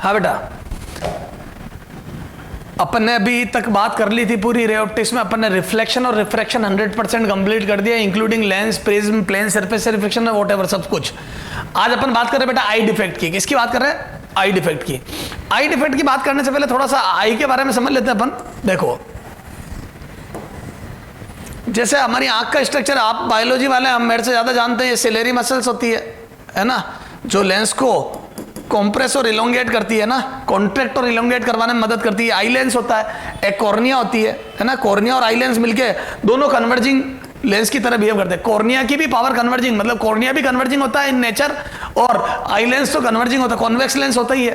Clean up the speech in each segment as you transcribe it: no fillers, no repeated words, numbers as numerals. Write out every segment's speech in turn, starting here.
हाँ बेटा, अपन ने अभी तक बात कर ली थी पूरी रे ऑप्टिक्स में। अपन ने रिफ्लेक्शन और रिफ्रैक्शन 100% कंप्लीट कर दिया, including lens, prism, plane surface से रिफ्लेक्शन, व्हाटएवर सब कुछ। आज अपन बात कर रहे हैं बेटा आई डिफेक्ट की। किसकी बात कर रहे हैं? आई डिफेक्ट की। आई डिफेक्ट की बात करने से पहले थोड़ा सा आई के बारे में समझ लेते हैं अपन। देखो, जैसे हमारी आंख का स्ट्रक्चर आप बायोलॉजी वाले हम मेरे से ज्यादा जानते हैं, ये सिलेरी मसल्स होती है ना, जो लेंस को कॉम्प्रेस और इलोंगेट करती है ना, कॉन्ट्रैक्ट और इलोंगेट करवाने में मदद करती है। आई लेंस होता है, एक कॉर्निया होती है ना, कॉर्निया और आई लेंस मिलके दोनों कन्वर्जिंग लेंस की तरह बिहेव करते हैं। कॉर्निया की भी पावर कन्वर्जिंग, मतलब कॉर्निया भी कन्वर्जिंग होता है इन नेचर, और आई लेंस तो कन्वर्जिंग होता है, कॉन्वेक्स लेंस होता ही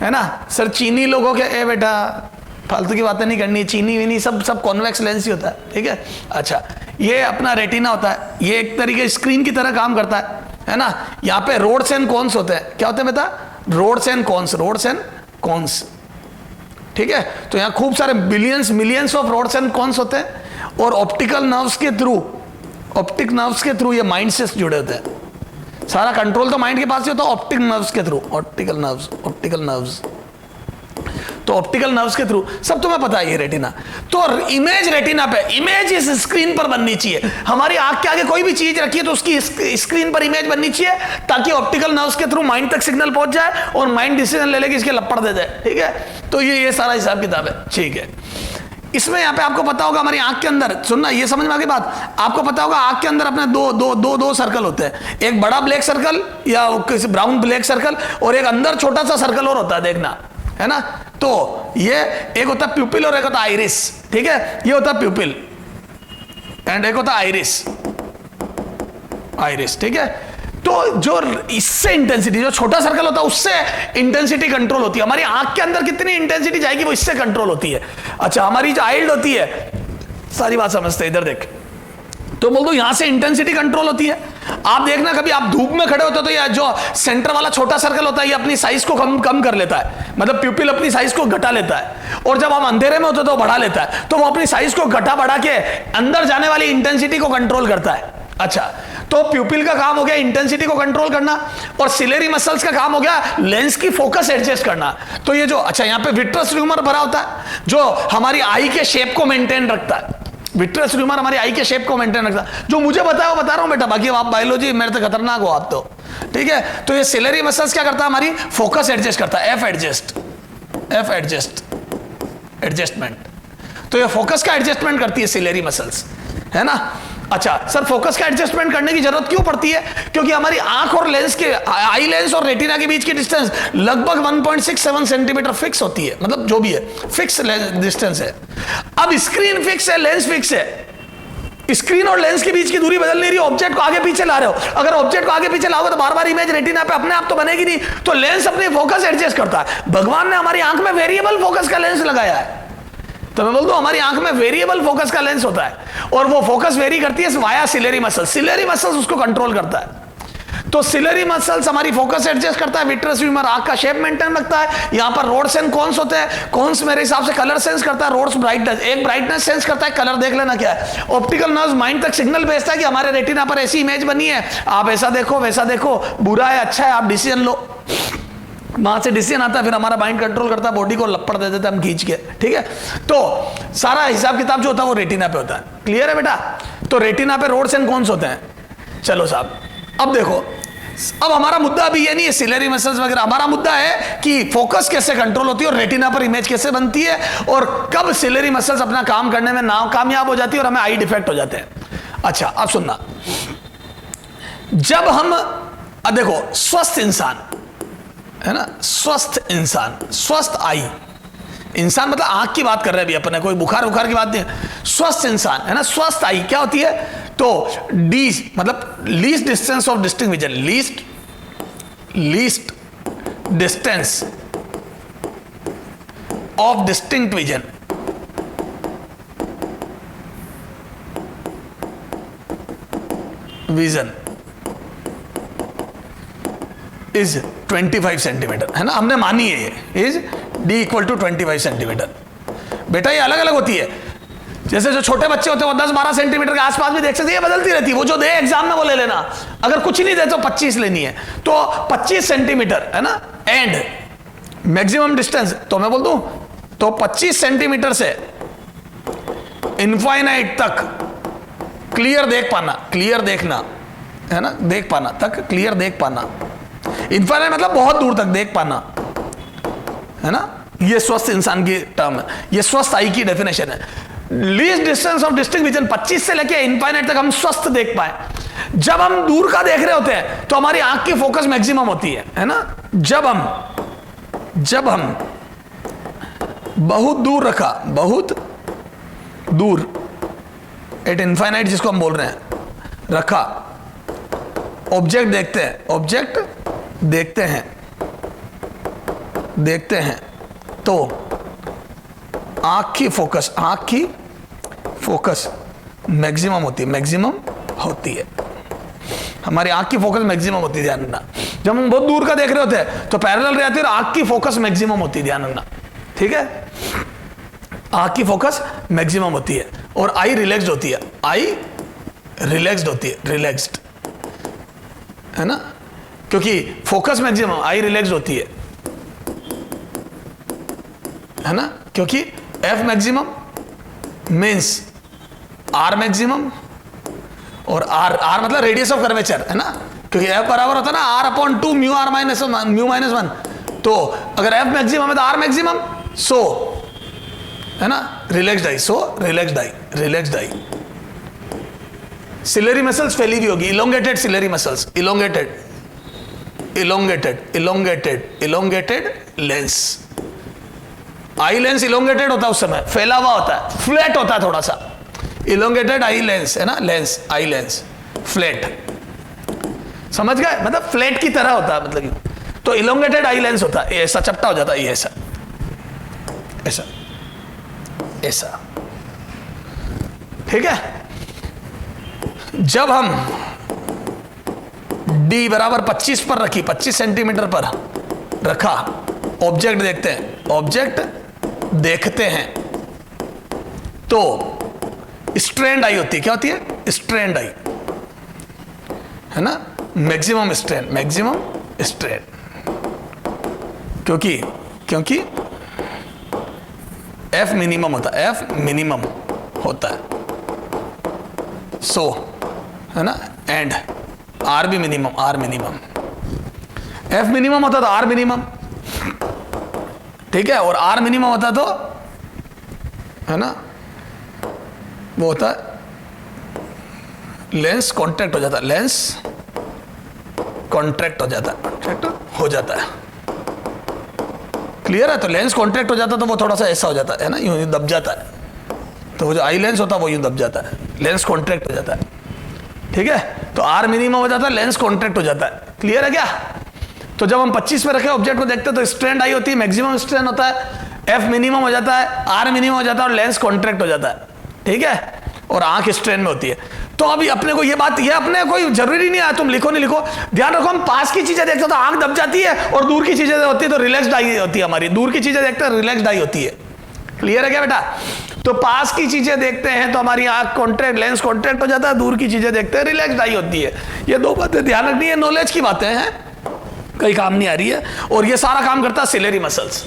है ना। सर चीनी लोगों के, ए बेटा फालतू की बातें नहीं करनी, चीनी वीनी सब कॉन्वेक्स लेंस ही होता है, ठीक है। अच्छा, ये अपना रेटिना होता है, ये एक तरीके स्क्रीन की तरह काम करता है ना। यहाँ पे रोड्स एंड कॉन्स होते हैं। क्या होते हैं बेटा? Rods and cones, rods and cones, ठीक है। तो यहाँ खूब सारे billions millions of rods and cones होते हैं, और ऑप्टिकल नर्व्स के थ्रू, ऑप्टिक नर्व्स के थ्रू ये माइंड से जुड़े होते हैं। सारा कंट्रोल तो माइंड के पास ही होता है, ऑप्टिक नर्व्स के through, optical nerves, optical nerves. तो ऑप्टिकल नर्व्स के थ्रू सब तुम्हें पता है ये रेटिना। तो इमेज रेटिना पे, इमेज इस स्क्रीन पर बननी चाहिए। हमारी आंख के आगे कोई भी चीज रखी है तो उसकी स्क्रीन पर इमेज बननी चाहिए, ताकि ऑप्टिकल नर्व्स के थ्रू माइंड तक सिग्नल पहुंच जाए और माइंड डिसीजन ले लेके इसके लपड़ दे दे, ठीक है। तो ये सारा हिसाब किताब है, ठीक है। इसमें यहाँ पे आपको पता होगा हमारी आंख के अंदर, सुनना ये समझ में आ गई बात, आपको पता होगा आंख के अंदर अपने दो सर्कल होते हैं, एक बड़ा ब्लैक सर्कल या किसी ब्राउन ब्लैक सर्कल, और एक अंदर छोटा सा सर्कल और होता है, देखना है ना। तो ये एक होता है प्यूपिल और एक होता है आइरिस, ठीक है। ये होता है प्यूपिल एंड एक होता है आइरिस, आइरिस, ठीक है। तो जो इससे इंटेंसिटी, जो छोटा सर्कल होता है उससे इंटेंसिटी कंट्रोल होती है। हमारी आंख के अंदर कितनी इंटेंसिटी जाएगी वो इससे कंट्रोल होती है। अच्छा, हमारी जो आइल्ड होती है, सारी बात समझते हैं, इधर देख, तो बोल दो यहां से इंटेंसिटी कंट्रोल होती है। आप देखना कभी आप धूप में खड़े होते हो तो ये जो सेंटर वाला छोटा सर्कल होता है ये अपनी साइज को कम कर लेता है, मतलब प्यूपिल अपनी साइज को घटा लेता है, और जब हम अंधेरे में होते तो बढ़ा लेता है। तो वो अपनी साइज को घटा बढ़ा के अंदर जाने वाली इंटेंसिटी को कंट्रोल करता है। अच्छा, तो प्यूपिल का काम हो गया इंटेंसिटी को कंट्रोल करना, और सिलेरी मसल्स का काम हो गया लेंस की फोकस एडजस्ट करना। तो ये जो, अच्छा, यहाँ पे विट्रस ट्यूमर भरा होता है जो हमारी आई के शेप को मेंटेन रखता है। विट्रस ट्यूमर हमारी आई के शेप को मेंटेन रखता है। जो मुझे बताया वो बता रहा हूं बेटा, बाकी आप बायोलॉजी मेरे से खतरनाक हो आप तो, ठीक है। तो ये सिलेरी मसल्स क्या करता है? हमारी फोकस एडजस्ट करता है, एफ एडजस्ट, एडजस्टमेंट। तो ये फोकस का एडजस्टमेंट करती है सिलेरी मसल्स, है ना। अच्छा सर, फोकस का एडजस्टमेंट करने की जरूरत क्यों पड़ती है? क्योंकि हमारी आंख और लेंस के, आई लेंस और रेटिना के बीच की डिस्टेंस लगभग 1.67 सेंटीमीटर फिक्स होती है, मतलब जो भी है फिक्स डिस्टेंस है। अब स्क्रीन फिक्स है, लेंस फिक्स है, स्क्रीन और लेंस के बीच की दूरी बदल नहीं रही, ऑब्जेक्ट को आगे पीछे ला रहे हो। अगर ऑब्जेक्ट को आगे पीछे लाओगे तो बार बार इमेज रेटिना पे अपने आप तो बनेगी नहीं, तो लेंस अपनी फोकस एडजस्ट करता है। भगवान ने हमारी आंख में वेरिएबल फोकस का लेंस लगाया है, तो मैं बोल दूं हमारी आंख में वेरिएबल फोकस का लेंस होता है, और वो फोकस वेरी करती है via ciliary muscles. Ciliary muscles उसको कंट्रोल करता है। तो सिलेरी मसल्स हमारी फोकस एडजस्ट करता है, विट्रस ट्यूमर आंख का शेप मेंटेन रखता है। यहां पर रोड्स एंड कॉन्स होते हैं। कॉन्स मेरे हिसाब से कलर सेंस करता है, रोड्स ब्राइटनेस, एक ब्राइटनेस सेंस करता है, कलर देख लेना क्या है। ऑप्टिकल नर्व्स माइंड तक सिग्नल भेजता है कि हमारे रेटिना पर ऐसी इमेज बनी है, आप ऐसा देखो वैसा देखो, बुरा है अच्छा है, आप डिसीजन लो। वहां से डिसीजन आता है, फिर हमारा माइंड कंट्रोल करता है, बॉडी को लपड़ दे देता है हम खींच के, ठीक है। तो सारा हिसाब किताब जो होता है वो रेटिना पे होता है। क्लियर है बेटा? तो रेटिना पे रोड्स एंड कॉन्स होते हैं। चलो साहब, अब देखो, अब हमारा मुद्दा अभी ये नहीं है सिलेरी मसल्स वगैरह, हमारा मुद्दा है कि फोकस कैसे कंट्रोल होती है और रेटिना पर इमेज कैसे बनती है, और कब सिलेरी मसल्स अपना काम करने में नाकामयाब हो जाती है और हमें आई डिफेक्ट हो जाते हैं। अच्छा, अब सुनना, जब हम, अब देखो, स्वस्थ इंसान है ना, स्वस्थ इंसान, स्वस्थ आई, इंसान मतलब आंख की बात कर रहे हैं अभी अपने, कोई बुखार बुखार की बात नहीं है। स्वस्थ इंसान है ना, स्वस्थ आई क्या होती है? तो डी मतलब least distance of distinct vision, least distance of distinct vision, vision is 25 centimetre, है ना, हमने मानी है ये, is D equal to 25 centimetre. बेटा ये अलग अलग होती है, जैसे जो छोटे बच्चे होते हैं वो 10-12 सेंटीमीटर के आसपास भी देख सकते हैं, ये बदलती रहती है, वो जो दे एग्जाम में वो ले लेना, अगर कुछ नहीं दे तो 25 लेनी है, तो 25 सेंटीमीटर है ना, एंड मैक्सिमम डिस्टेंस तो मैं बोल दूं तो 25 सेंटीमीटर से इनफाइनाइट तक क्लियर देख पाना, क्लियर देखना है ना, देख पाना तक क्लियर देख पाना, इनफाइनाइट मतलब बहुत दूर तक देख पाना है ना, ये स्वस्थ इंसान की टर्म है, ये स्वस्थ आई की डेफिनेशन है। Least distance of distinct vision 25 से लेके इनफाइनाइट तक हम स्वस्थ देख पाए। जब हम दूर का देख रहे होते हैं तो हमारी आंख की फोकस मैक्सिमम होती है ना। जब हम बहुत दूर रखा, बहुत दूर एट इनफाइनाइट जिसको हम बोल रहे हैं रखा, ऑब्जेक्ट देखते हैं, ऑब्जेक्ट देखते हैं तो आंख की फोकस मैक्सिमम होती है, हमारी आंख की फोकस मैक्सिमम होती है, ध्यान रखना। जब हम बहुत दूर का देख रहे होते हैं तो पैरेलल रहती है और आंख की फोकस मैक्सिमम होती है, ध्यान रखना, ठीक है। आंख की फोकस मैक्सिमम होती है और आई रिलैक्स्ड होती है, रिलैक्स्ड है ना, क्योंकि फोकस मैक्सिमम, आई रिलैक्स्ड होती है ना, क्योंकि F maximum means R maximum, और आर मतलब रेडियस ऑफ कर्वेचर है ना, क्योंकि एफ बराबर होता है ना R upon 2 mu R minus 1। तो अगर एफ मैक्सिमम है तो आर मैक्सिमम, सो है ना relaxed eye, so relaxed eye. Ciliary muscles फैली हुई होगी, elongated ciliary muscles, elongated lens, eye lens elongated होता है उस समय, फैला हुआ होता है, फ्लैट होता है थोड़ा सा, इलोंगेटेड आई लेंस है ना, आई लेंस फ्लैट, समझ गए, मतलब फ्लैट की तरह होता है, मतलब तो इलोंगेटेड आई लेंस होता है, ऐसा चपटा हो जाता है, ये ऐसा, ठीक है। जब हम d बराबर 25 पर रखी, 25 सेंटीमीटर पर रखा, ऑब्जेक्ट देखते हैं तो स्ट्रेंड आई होती है, क्या होती है, स्ट्रेंड आई है ना, मैक्सिमम स्ट्रेंड, क्योंकि एफ मिनिमम होता है, सो है ना, एंड आर भी मिनिमम, एफ मिनिमम होता तो आर मिनिमम, ठीक है, और आर मिनिमम होता तो है ना वो होता है लेंस कॉन्ट्रैक्ट हो जाता है, क्लियर है। तो लेंस कॉन्ट्रैक्ट हो जाता तो वो थोड़ा सा ऐसा हो जाता है ना, यूं दब जाता है, तो वो जो आई लेंस होता है वो यूं दब जाता है, लेंस कॉन्ट्रैक्ट हो जाता है, ठीक है। तो आर मिनिमम हो जाता है, लेंस कॉन्ट्रैक्ट हो जाता है, क्लियर है क्या। तो जब हम 25 में रखे ऑब्जेक्ट को देखते हैं तो स्ट्रेंड आई होती है, मैक्सिमम स्ट्रेंड होता है, एफ मिनिमम हो जाता है, आर मिनिमम हो जाता है और लेंस कॉन्ट्रैक्ट हो जाता है, ठीक है, और आंख स्ट्रेन में होती है। तो अभी अपने को ये बात, ये अपने कोई जरूरी नहीं है तुम लिखो नहीं लिखो, ध्यान रखो, हम पास की चीजें देखते हो तो आंख दब जाती है, और दूर की चीजें होती है तो रिलैक्स्ड आई होती है, हमारी दूर की चीजें देखते हैं रिलैक्स्ड आई होती है, क्लियर है क्या बेटा। तो पास की चीजें देखते हैं तो हमारी आंख कॉन्ट्रैक्ट, लेंस कॉन्ट्रैक्ट हो जाता है, दूर की चीजें देखते हैं रिलैक्स्ड आई होती है। ये दो बातें ध्यान रखनी है, नॉलेज की बातें हैं, कहीं काम नहीं आ रही है, और ये सारा काम करता है सिलेरी मसल्स।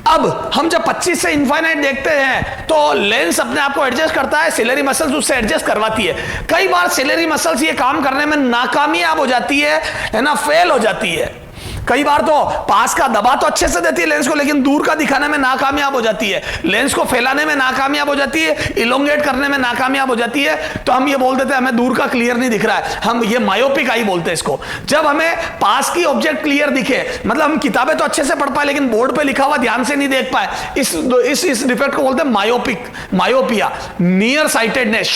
अब हम जब 25 से इनफाइनाइट देखते हैं तो लेंस अपने आप को एडजस्ट करता है, सिलेरी मसल्स उससे एडजस्ट करवाती है। कई बार सिलेरी मसल्स ये काम करने में नाकामयाब हो जाती है ना, फेल हो जाती है। कई बार तो पास का दबा तो अच्छे से देती है लेंस को, लेकिन दूर का दिखाने में नाकामयाब हो जाती है, लेंस को फैलाने में नाकामयाब हो जाती है, इलोंगेट करने में नाकामयाब हो जाती है। तो हम ये बोल देते हैं हमें दूर का क्लियर नहीं दिख रहा है, हम ये मायोपिक आई बोलते हैं इसको। जब हमें पास की ऑब्जेक्ट क्लियर दिखे, मतलब हम किताबें तो अच्छे से पढ़ पाए लेकिन बोर्ड पे लिखा हुआ ध्यान से नहीं देख पाए, इस डिफेक्ट को बोलते हैं myopia, near sightedness,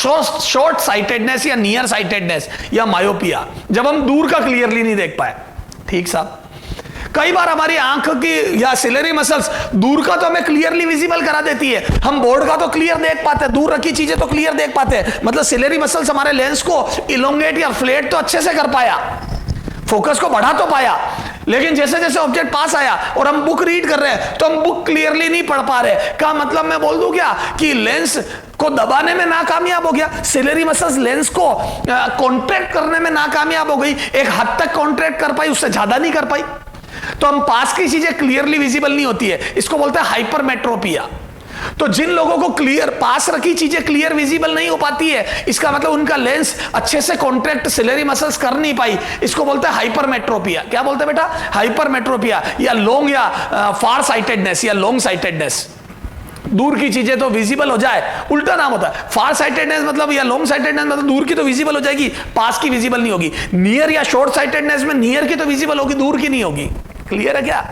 short sightedness या नियर साइटेडनेस या मायोपिया, जब हम दूर का क्लियरली नहीं देख पाए, ठीक साहब। कई बार हमारी आंख की या सिलेरी मसल्स दूर का तो हमें क्लियरली विजिबल करा देती है, हम बोर्ड का तो क्लियर देख पाते हैं, दूर रखी चीजें तो क्लियर देख पाते हैं, मतलब सिलेरी मसल्स हमारे लेंस को इलोंगेट या फ्लेट तो अच्छे से कर पाया, फोकस को बढ़ा तो पाया, लेकिन जैसे जैसे ऑब्जेक्ट पास आया और हम बुक रीड कर रहे हैं तो हम बुक क्लियरली नहीं पढ़ पा रहे। का मतलब मैं बोल दूं क्या कि लेंस को दबाने में नाकामयाब हो गया, सिलेरी मसल्स लेंस को कॉन्ट्रैक्ट करने में नाकामयाब हो गई, एक हद तक कॉन्ट्रैक्ट कर पाई, उससे ज्यादा नहीं कर पाई। तो हम पास की चीजें क्लियरली विजिबल नहीं होती है, इसको बोलते हैं हाइपरमेट्रोपिया। तो जिन लोगों को क्लियर पास रखी चीजें क्लियर विजिबल नहीं हो पाती है, इसका मतलब उनका लेंस अच्छे से कॉन्ट्रैक्ट सिलेरी मसल्स कर नहीं पाई, इसको बोलते हैं हाइपरमेट्रोपिया। क्या बोलते हैं बेटा? हाइपरमेट्रोपिया, या लॉन्ग या फार साइटेडनेस या लॉन्ग साइटेडनेस। दूर की चीजें तो विजिबल हो जाए, उल्टा नाम होता है। फार साइटेडनेस मतलब या लॉन्ग साइटेडनेस मतलब दूर की तो विजिबल हो जाएगी, पास की विजिबल नहीं होगी। नियर या शॉर्ट साइटेडनेस में नियर की तो विजिबल होगी, दूर की नहीं होगी। क्लियर है क्या?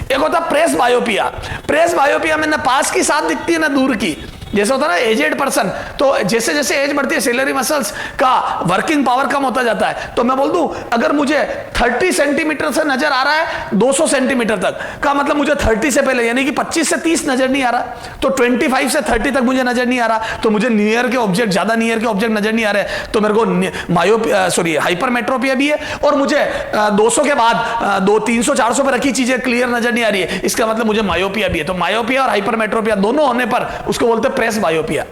एक होता है प्रेस बायोपिया। प्रेस बायोपिया में ना पास की साथ दिखती है ना दूर की। जैसे होता है ना एजेड पर्सन, तो जैसे जैसे एज बढ़ती है सिलेरी मसल्स का वर्किंग पावर कम होता जाता है। तो मैं बोल दूं अगर मुझे 30 सेंटीमीटर से नजर आ रहा है 200 सेंटीमीटर तक का मतलब मुझे 30 से पहले यानी कि 25 से 30 नजर नहीं आ रहा, तो 25 से 30 तक मुझे नजर नहीं आ रहा, तो मुझे नियर के ऑब्जेक्ट, ज्यादा नियर के ऑब्जेक्ट नजर नहीं आ रहे, तो मेरे को हाइपरमेट्रोपिया भी है। और मुझे 200 के बाद 300 400 पर रखी चीजें क्लियर नजर नहीं आ रही है, इसका मतलब मुझे मायोपिया भी है। तो मायोपिया और हाइपरमेट्रोपिया दोनों होने पर उसको बोलते हैं प्रेस बायोपिया।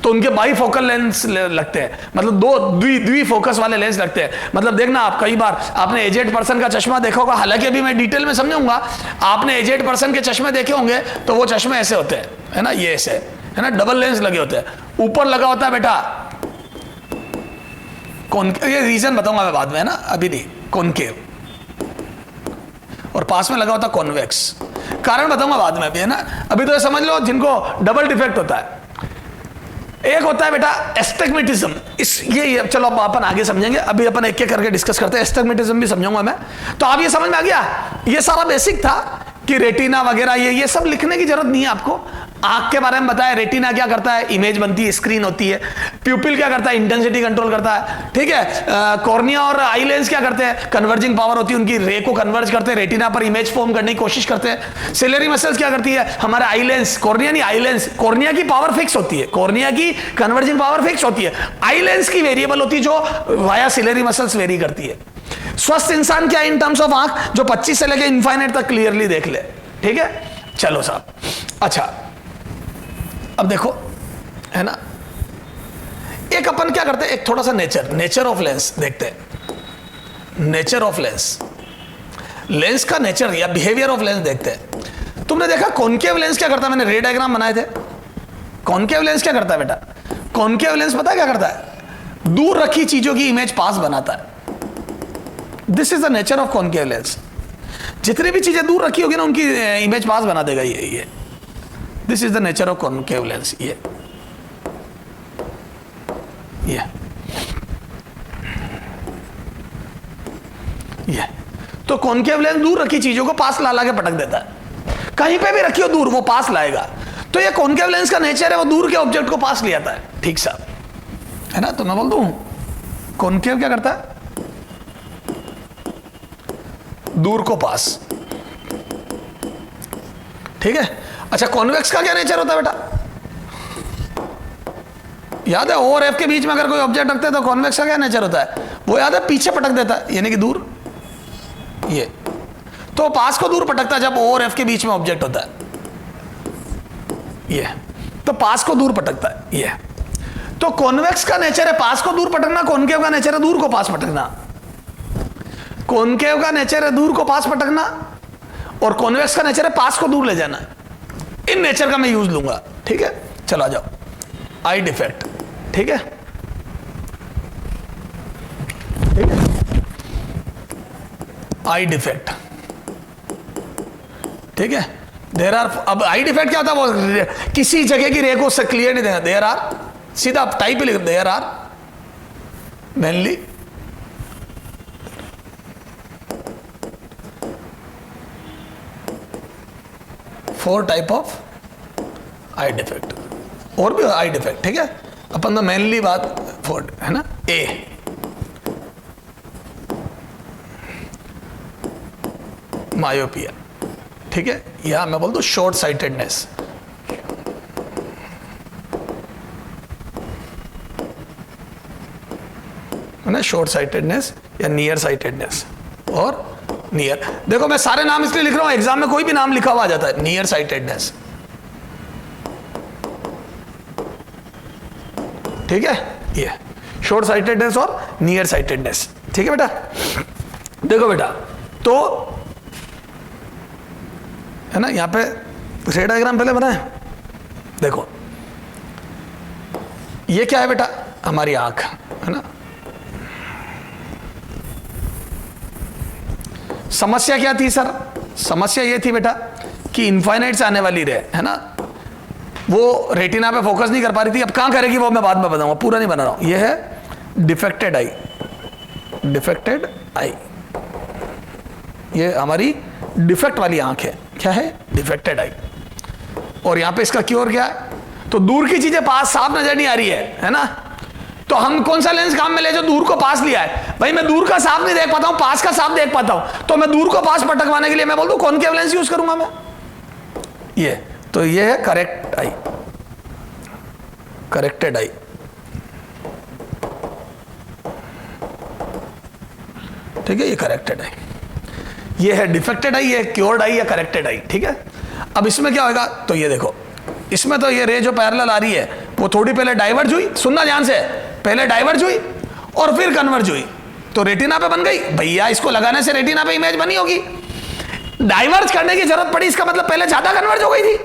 तो उनके बाईफोकल लेंस लगते हैं, मतलब दो द्विफोकस वाले लेंस लगते हैं। मतलब देखना आप, कई बार आपने एजेड पर्सन का चश्मा देखा होगा, हालांकि अभी मैं डिटेल में समझाऊंगा। आपने एजेड पर्सन के चश्मे देखे होंगे तो वो चश्मे ऐसे होते हैं, है ना, ये ऐसे है ना, डबल लेंस लगे होते हैं। ऊपर लगा होता है बेटा ये रीजन बताऊंगा मैं बाद में, है ना, अभी नहीं, कॉनकेव, और पास में लगा होता कॉन्वेक्स, कारण बताऊंगा बाद में भी, है ना। अभी तो ये समझ लो जिनको डबल डिफेक्ट होता है। एक होता है बेटा एस्टिग्मेटिज्म, इस ये चलो अपन आगे समझेंगे, अभी अपन एक एक करके डिस्कस करते हैं। एस्टिग्मेटिज्म भी समझाऊंगा मैं। तो आप ये समझ में आ गया, ये सारा बेसिक था कि रेटिना वगैरह ये सब लिखने की जरूरत नहीं है आपको। आंख के बारे में बताया, रेटिना क्या करता है, इमेज बनती है, स्क्रीन होती है। प्यूपिल क्या करता है, इंटेंसिटी कंट्रोल करता है, ठीक है। कॉर्निया और आई लेंस क्या करते हैं, कन्वर्जिंग पावर होती है उनकी, रे को कन्वर्ज करते हैं, रेटिना पर इमेज फॉर्म करने की कोशिश करते हैं। सिलेरी मसल्स क्या करती है, हमारे आई लेंस, कॉर्निया नहीं आई लेंस, कॉर्निया की पावर फिक्स होती है, कॉर्निया की कन्वर्जिंग पावर फिक्स होती है, आई लेंस की वेरिएबल होती है जो वाया सिलेरी मसल्स वेरी करती है। स्वस्थ इंसान क्या इन टर्म्स ऑफ आंख, जो 25 से लेकर इनफाइनाइट तक क्लियरली देख ले, ठीक है। चलो साहब, अच्छा अब देखो, है ना, एक अपन क्या करते हैं, एक थोड़ा सा नेचर ऑफ लेंस देखते हैं। नेचर ऑफ लेंस, लेंस का नेचर या बिहेवियर ऑफ लेंस देखते हैं। तुमने देखा कॉनकेव लेंस क्या करता है, मैंने रे डायग्राम बनाए थे। कॉनकेव लेंस क्या करता है बेटा, कॉनकेव लेंस पता है क्या करता है, दूर रखी चीजों की इमेज पास बनाता है। This is the nature of concave lens. जितनी भी चीजें दूर रखी होगी ना उनकी इमेज पास बना देगा ये। This is the nature of concave lens. ये तो कॉनकेव लेंस दूर रखी चीजों को पास ला के पटक देता है, कहीं पे भी रखी हो दूर वो पास लाएगा। तो ये कॉनकेव लेंस का नेचर है, वो दूर के ऑब्जेक्ट को पास ले आता है, ठीक सा, है ना। तो मैं बोल दूं कॉनकेव क्या करता है, दूर को पास, ठीक है। अच्छा कॉन्वेक्स का क्या नेचर होता है बेटा, याद है ओ और एफ के बीच में अगर कोई ऑब्जेक्ट रखते हैं तो कॉन्वेक्स का क्या नेचर होता है, वो याद है पीछे पटक देता है, यानी कि दूर। ये तो पास को दूर पटकता है जब ओ और एफ के बीच में ऑब्जेक्ट होता है, ये तो पास को दूर पटकता है। ये तो कॉन्वेक्स का नेचर है पास को दूर पटकना, कॉनकेव का नेचर है दूर को पास पटकना। कॉनकेव का नेचर है दूर को पास पटकना और कॉन्वेक्स का नेचर है पास को दूर ले जाना। इन नेचर का मैं यूज लूंगा, ठीक है। चलो आ जाओ, आई डिफेक्ट, ठीक है, ठीक है। आई डिफेक्ट, ठीक है। देयर आर, अब आई डिफेक्ट क्या होता है, वो किसी जगह की रे को उससे क्लियर नहीं देना। देयर आर, सीधा टाइप ही लिख, there are mainly four type of eye defect, और भी आई डिफेक्ट, ठीक है। अपन तो मेनली बात फोर, है ना। ए मायोपिया, ठीक है, या मैं बोल दूं शॉर्ट साइटेडनेस, है ना, शॉर्ट साइटेडनेस या नियर साइटेडनेस। और नियर, देखो मैं सारे नाम इसलिए लिख रहा हूं, एग्जाम में कोई भी नाम लिखा हुआ आ जाता है, नियर साइटेडनेस, ठीक है। ये शॉर्ट साइटेडनेस और नियर साइटेडनेस, ठीक है बेटा। देखो बेटा, तो है ना। यहाँ पे रे डायग्राम पहले बनाए, देखो ये क्या है बेटा, हमारी आंख है ना। समस्या क्या थी सर, समस्या ये थी बेटा कि इनफाइनाइट से आने वाली रे है ना, वो रेटिना पे फोकस नहीं कर पा रही थी। अब कहां करेगी वो मैं बाद में बताऊंगा, पूरा नहीं बना रहा हूं। ये है डिफेक्टेड आई, डिफेक्टेड आई, ये हमारी डिफेक्ट वाली आंख है। क्या है, डिफेक्टेड आई। और यहां पे इसका क्योर क्या है, तो दूर की चीजें पास साफ नजर नहीं आ रही है ना, तो हम कौन सा लेंस काम में ले जो दूर को पास लिया है। भाई मैं दूर का साफ नहीं देख पाता हूं, पास का साफ देख पाता हूं, तो मैं दूर को पास पटकवाने के लिए मैं बोल दूं कॉनकेव लेंस यूज करूंगा मैं। ये तो ये है करेक्ट आई, करेक्टेड आई। ठीक है, ये करेक्टेड आई, ये है डिफेक्टेड आई, ये क्योर्ड आई या करेक्टेड आई। ठीक है, अब इसमें क्या होगा, तो ये देखो इसमें तो ये रे जो पैरेलल आ रही है वो थोड़ी पहले डाइवर्ज हुई, सुनना ध्यान से, पहले डाइवर्ज हुई और फिर कन्वर्ज हुई, तो रेटिना पे बन गई। भैया इसको लगाने से रेटिना पे इमेज बनी होगी, डाइवर्ज करने की जरूरत पड़ी, इसका मतलब पहले ज्यादा कन्वर्ज हो गई थी।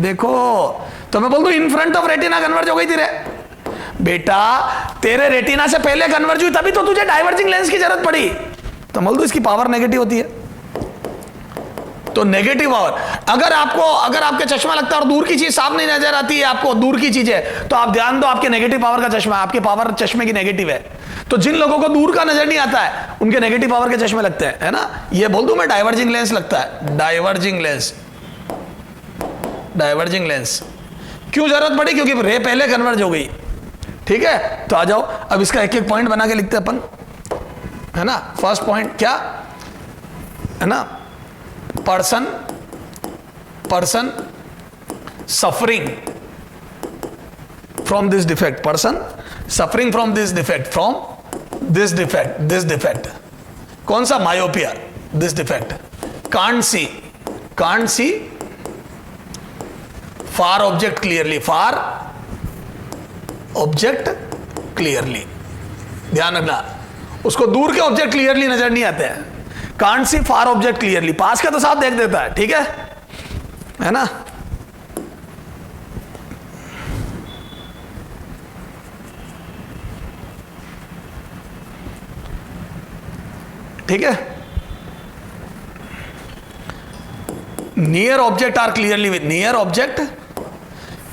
देखो तो मैं बोल दूं in front of retina converge हो गई थी रे बेटा, तेरे रेटिना से पहले कन्वर्ज हुई तभी तो तुझे डाइवर्जिंग लेंस की जरूरत पड़ी। तो बोल दूं इसकी पावर नेगेटिव होती है, तो नेगेटिव पावर। अगर आपके चश्मा लगता है और दूर की चीज साफ नहीं नजर आती है आपको, दूर की चीज है, तो आप ध्यान दो आपके नेगेटिव पावर का चश्मा है, आपके पावर चश्मे की नेगेटिव है। तो जिन लोगों को दूर का नजर नहीं आता है उनके नेगेटिव पावर के चश्मे लगते हैं, है ना। ये बोल दूं मैं डाइवर्जिंग लेंस लगता है, डाइवर्जिंग लेंस, डाइवर्जिंग लेंस। क्यों जरूरत पड़ी, क्योंकि रे पहले कन्वर्ज हो गई। ठीक है, तो आ जाओ अब इसका एक एक पॉइंट बना के लिखते हैं अपन, है ना। फर्स्ट पॉइंट क्या है ना, person suffering from this defect, person suffering from this defect, this defect कौन सा, myopia, this defect, can't see far object clearly, ध्यान रखना, उसको दूर के ऑब्जेक्ट क्लियरली नजर नहीं आते हैं। Can't see far object clearly, पास का तो साफ देख देता है। ठीक है ना। ठीक है, near object are clearly with near object,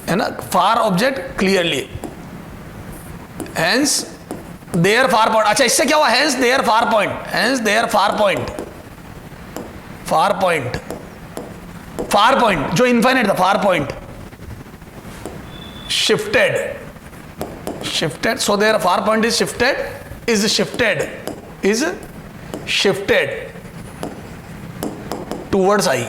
है ना, far object clearly, hence their far point. अच्छा इससे क्या हुआ, hence their far point, hence their far point जो इनफाइनाइट था, far point shifted, so their far point is shifted towards eye,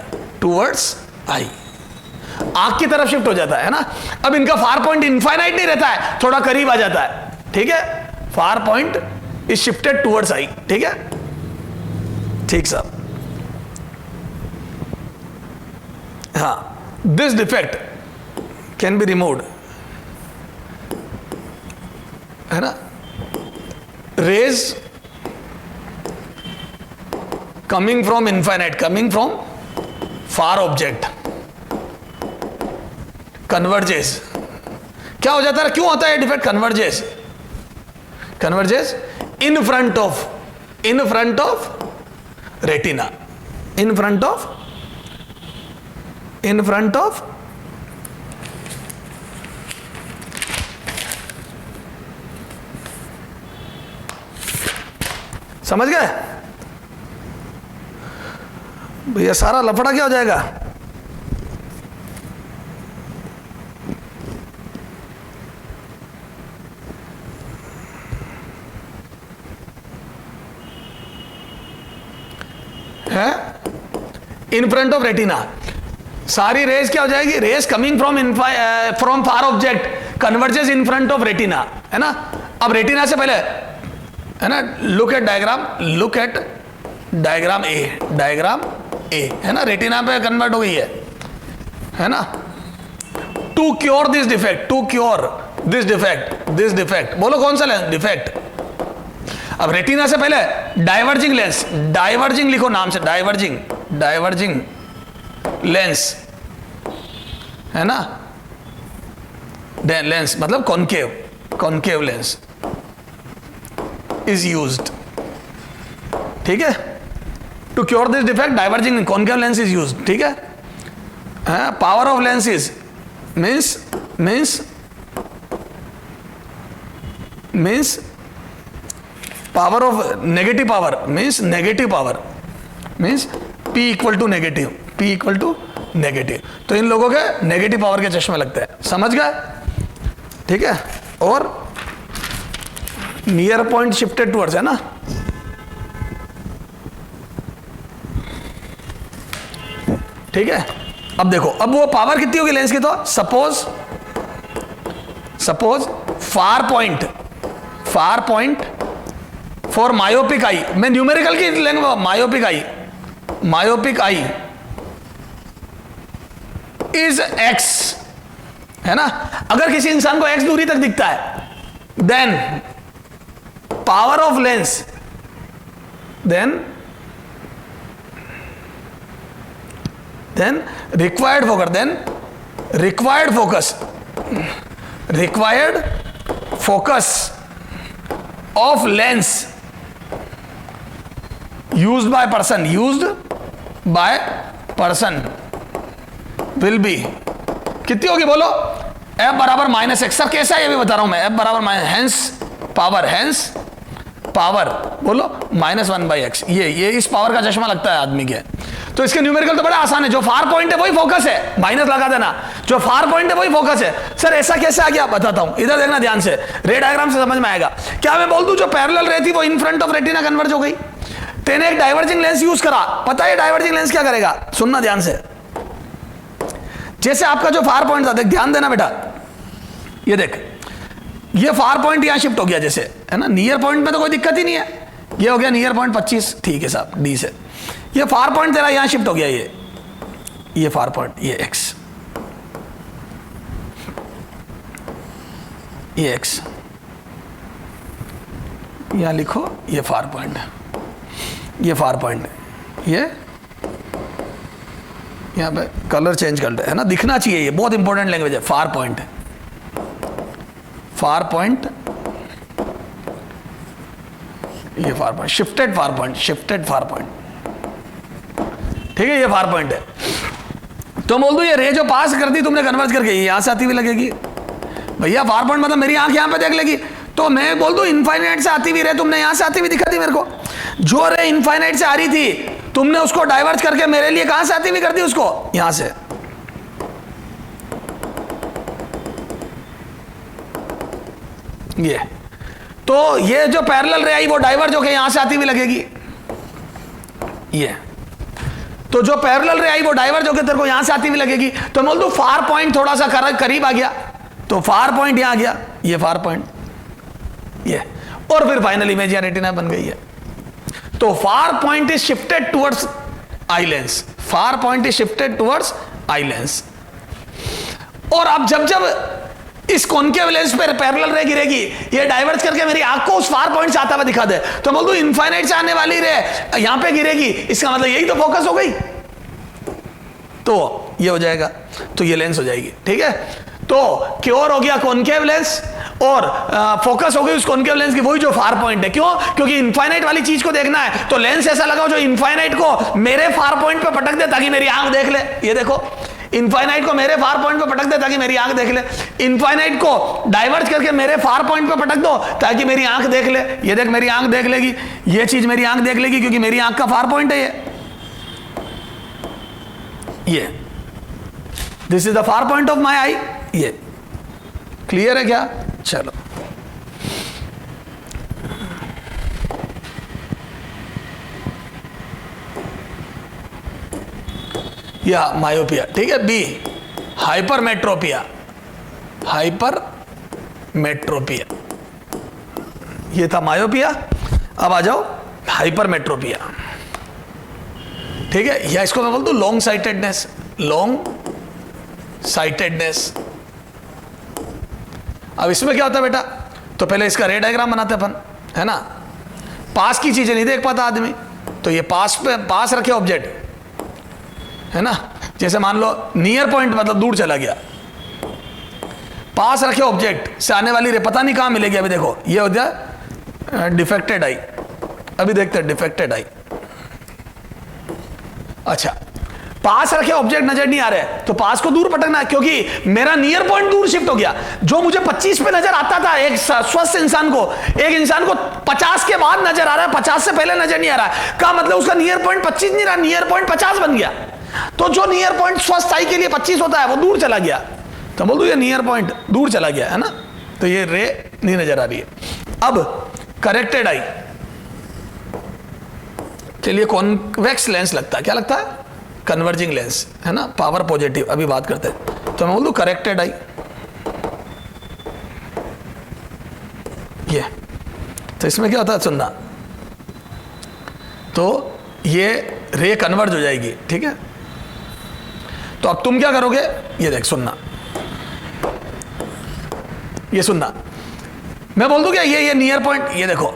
आंख की तरफ शिफ्ट हो जाता है ना। अब इनका फार पॉइंट इनफाइनाइट नहीं रहता है, थोड़ा करीब आ जाता है। ठीक है, फार पॉइंट इज शिफ्टेड टूवर्ड्स आई। ठीक है, ठीक सर। हाँ, this defect can be removed, है ना। Rays coming from infinite, coming from far object converges, क्या हो जाता है, क्यों होता है defect, converges in front of retina, in front of समझ गए भैया, सारा लफड़ा क्या हो जाएगा। है इन फ्रंट ऑफ रेटिना, सारी रेज क्या हो जाएगी, rays coming from far object converges in front of retina, है ना। अब रेटिना से पहले, है ना, लुक एट डायग्राम ए, है ना, रेटिना पे कन्वर्ट हो गई है ना। टू क्योर दिस डिफेक्ट, बोलो कौन सा लेंस, डिफेक्ट। अब रेटिना से पहले डाइवर्जिंग लेंस, डाइवर्जिंग लिखो नाम से, डाइवर्जिंग लेंस, है ना, लेंस मतलब कॉनकेव लेंस इज यूज्ड, ठीक है, to cure this defect diverging concave lens is used, ठीक है। Power of lens is means power of negative power means P equal to negative, तो इन लोगों के नेगेटिव पावर के चश्मे लगते हैं, समझ गए, ठीक है। और नियर पॉइंट शिफ्टेड टुवर्ड्स, है ना, ठीक है। अब देखो, अब वो पावर कितनी होगी लेंस की, तो suppose far point for myopic eye, मैं न्यूमेरिकल की लेंगे, मायोपिक आई इज x, है ना। अगर किसी इंसान को x दूरी तक दिखता है, then power of lens, then required focus of lens used by person will be कितनी होगी बोलो, F बराबर -x। सर कैसा है ये भी बता रहा हूं मैं, F बराबर हेंस पावर बोलो -1/x, ये इस पावर का चश्मा लगता है आदमी के। तो इसके न्यूमेरिकल तो बड़ा आसान है, जो फार पॉइंट है वही फोकस है, माइनस लगा देना, जो फार पॉइंट है वही फोकस है। सर ऐसा कैसे आ गया, बताता हूं, इधर देखना ध्यान से, रे डायग्राम से समझ में आएगा। क्या मैं बोल दूं जो पैरेलल रे थी वो in front of retina converge हो गई, तेने एक डाइवर्जिंग लेंस यूज करा, पता है डाइवर्जिंग लेंस क्या करेगा, सुनना ध्यान से। जैसे आपका जो फार पॉइंट था, देख ध्यान देना बेटा, ये देख, ये फार पॉइंट यहां शिफ्ट हो गया जैसे, है ना, नियर पॉइंट में तो कोई दिक्कत ही नहीं है, ये हो गया नियर पॉइंट 25, ठीक है साहब, डी से। ये फार पॉइंट तेरा यहां शिफ्ट हो गया, ये फार पॉइंट, ये x, यहां लिखो, ये फार पॉइंट, ये यहां पे कलर चेंज कर दे, है ना, दिखना चाहिए, ये बहुत इंपॉर्टेंट लैंग्वेज है, फार पॉइंट, ये फार पॉइंट, शिफ्टेड फार पॉइंट, ठीक है, ये फार पॉइंट है। तो बोल दो ये रे जो पास कर दी तुमने कन्वर्ज करके, ये यहां से आती हुई लगेगी, भैया फार पॉइंट मतलब मेरी आंख यहां पे देख लेगी, तो मैं बोल दूं इनफाइनाइट से आती हुई रे तुमने यहां से आती हुई दिखा दी मेरे को, जो रे इनफाइनाइट से आ रही थी तुमने उसको डाइवर्ज करके मेरे लिए कहां से आती हुई कर दी, उसको यहां से, ये। तो ये जो पैरेलल रे आई वो डाइवर्ज होके यहां से आती हुई लगेगी, ये। तो जो पैरेलल रे आई वो डाइवर्ज होके तेरे को यहां से आती हुई लगेगी, तो बोल दो फार पॉइंट थोड़ा सा करीब आ गया, तो फार पॉइंट यहां आ गया, ये फार पॉइंट, ये, और फिर फाइनल इमेज या रेटिना बन गई है। तो फार point is shifted towards eye lens, और अब जब इस कॉनकेव लेंस पर पैरेलल रे गिरेगी, ये डाइवर्ज करके मेरी आंख को उस फार पॉइंट से आता हुआ दिखा दे, तो बोल दूं इनफाइनाइट से आने वाली रे यहां पे गिरेगी, इसका मतलब यही तो फोकस हो गई, तो ये हो जाएगा, तो ये लेंस हो जाएगी, ठीक है। तो क्योर हो गया कॉनकेव लेंस, और फोकस हो गई उस कॉनकेव लेंस की, वही जो फार पॉइंट है। क्यों? क्योंकि इनफाइनाइट वाली चीज को देखना है, तो लेंस ऐसा लगाओ जो इनफाइनाइट को मेरे फार पॉइंट पे पटक दे ताकि मेरी आंख देख ले, ये देखो, इनफाइनाइट को मेरे फार पॉइंट पे पटक दे ताकि मेरी आंख देख ले, इनफाइनाइट को डाइवर्ज करके मेरे फार पॉइंट पे पटक दो ताकि मेरी आंख देख ले, ये देख मेरी आंख देख लेगी, ये चीज मेरी आंख देख लेगी क्योंकि मेरी आंख का फार पॉइंट है ये, this is the far point of my eye, ये क्लियर है क्या? चलो, या मायोपिया, ठीक है। बी हाइपरमेट्रोपिया, ये था मायोपिया। अब आ जाओ हाइपरमेट्रोपिया, ठीक है, या इसको मैं बोल दूं लॉन्ग साइटेडनेस। अब इसमें क्या होता है बेटा, तो पहले इसका रे डायग्राम बनाते अपन, है ना, पास की चीजें नहीं देख पाता आदमी, तो ये पास रखे ऑब्जेक्ट, है ना। जैसे मान लो नियर पॉइंट मतलब दूर चला गया, पास रखे ऑब्जेक्ट से आने वाली रे पता नहीं कहां मिलेगी। अभी देखो ये हो गया डिफेक्टेड आई। अभी देखते हैं डिफेक्टेड आई। अच्छा, पास रखे ऑब्जेक्ट नजर नहीं आ रहे तो पास को दूर पटकना है, क्योंकि मेरा नियर पॉइंट दूर शिफ्ट हो गया। जो मुझे 25 पे नजर आता था एक स्वस्थ इंसान को, एक इंसान को 50 के बाद नजर आ रहा है, 50 से पहले नजर नहीं आ रहा है। का मतलब उसका नियर पॉइंट 25 नहीं रहा, नियर पॉइंट 50 बन गया। तो जो नियर पॉइंट स्वस्थ आई के लिए 25 होता है वो दूर चला गया, तो बोल दो ये नियर पॉइंट दूर चला गया है ना, तो ये रे नहीं नजर आ रही है। अब करेक्टेड आई के लिए कॉन्वेक्स लेंस लगता है, क्या लगता है? कन्वर्जिंग लेंस, है ना, पावर पॉजिटिव। अभी बात करते हैं, तो मैं बोल दूं करेक्टेड आई, ये तो इसमें क्या होता है सुनना, तो ये रे कन्वर्ज हो जाएगी, ठीक है। तो अब तुम क्या करोगे, ये देख सुनना, ये सुनना, मैं बोल दूं क्या ये नियर पॉइंट, ये देखो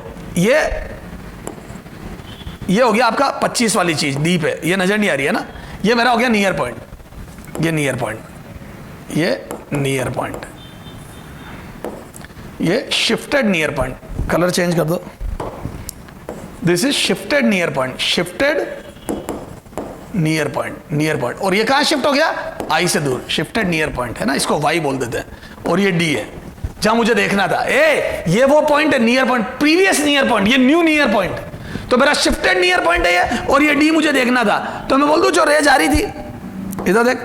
ये हो गया आपका 25 वाली चीज डी पे, ये नजर नहीं आ रही है ना, ये मेरा हो गया नियर पॉइंट, ये नियर पॉइंट, ये नियर पॉइंट, ये shifted near point. Colour change कर दो, this is shifted near point, shifted near point, near point. और ये कहां शिफ्ट हो गया? आई से दूर, शिफ्टेड नियर पॉइंट, है ना, इसको वाई बोल देते हैं। और ये डी है जहां मुझे देखना था, ये वो पॉइंट है near point, previous near point, ये न्यू नियर पॉइंट, तो मेरा शिफ्टेड नियर पॉइंट है ये, और ये डी मुझे देखना था। तो मैं बोल दूं जो रे जा रही थी, इधर देख,